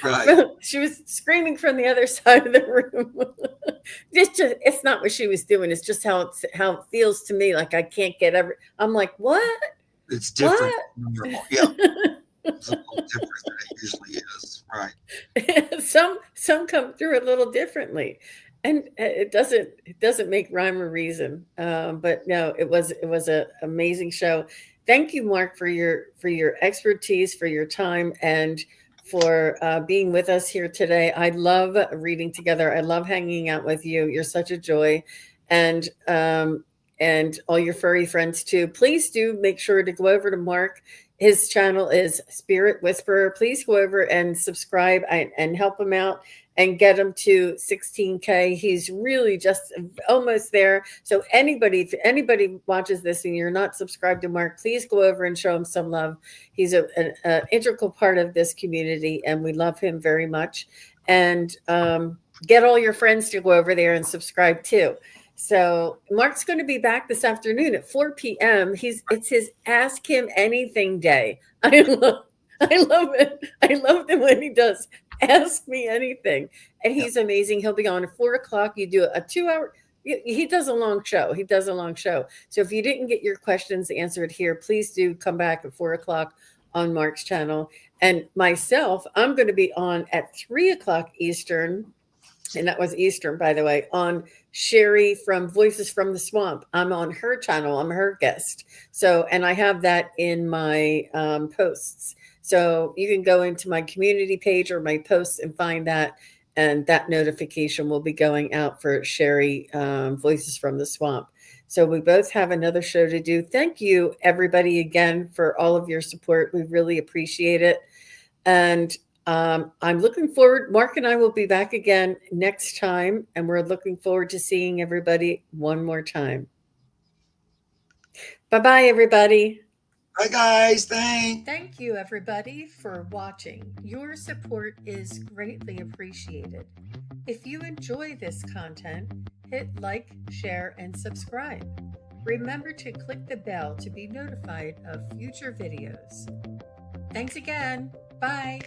Right. She was screaming from the other side of the room. It's not what she was doing. It's just how it feels to me. Like I can't get I'm like, what? It's different. What? Yeah. It's a little different than it usually is. Right. Some come through a little differently. And it doesn't make rhyme or reason. But no, it was a amazing show. Thank you, Mark, for your expertise, for your time, and for being with us here today. I love reading together. I love hanging out with you. You're such a joy, and all your furry friends too. Please do make sure to go over to Mark. His channel is Spirit Whisperer. Please go over and subscribe and help him out and get him to 16K. He's really just almost there. So if anybody watches this and you're not subscribed to Mark, please go over and show him some love. He's an integral part of this community, and we love him very much. And get all your friends to go over there and subscribe too. So Mark's going to be back this afternoon at 4 p.m. It's his Ask Him Anything day. I love it. I love it when he does Ask Me Anything. And he's amazing. He'll be on at 4 o'clock. You do a 2-hour. He does a long show. So if you didn't get your questions answered here, please do come back at 4 o'clock on Mark's channel. And myself, I'm going to be on at 3 o'clock Eastern. And that was Eastern, by the way, on Sherry from Voices from the Swamp. I'm on her channel. I'm her guest. So, and I have that in my posts. So you can go into my community page or my posts and find that. And that notification will be going out for Sherry, Voices from the Swamp. So we both have another show to do. Thank you, everybody, again, for all of your support. We really appreciate it. And I'm looking forward. Mark and I will be back again next time, and we're looking forward to seeing everybody one more time. Bye-bye, everybody. Bye, guys. Thanks. Thank you, everybody, for watching. Your support is greatly appreciated. If you enjoy this content, hit like, share, and subscribe. Remember to click the bell to be notified of future videos. Thanks again. Bye.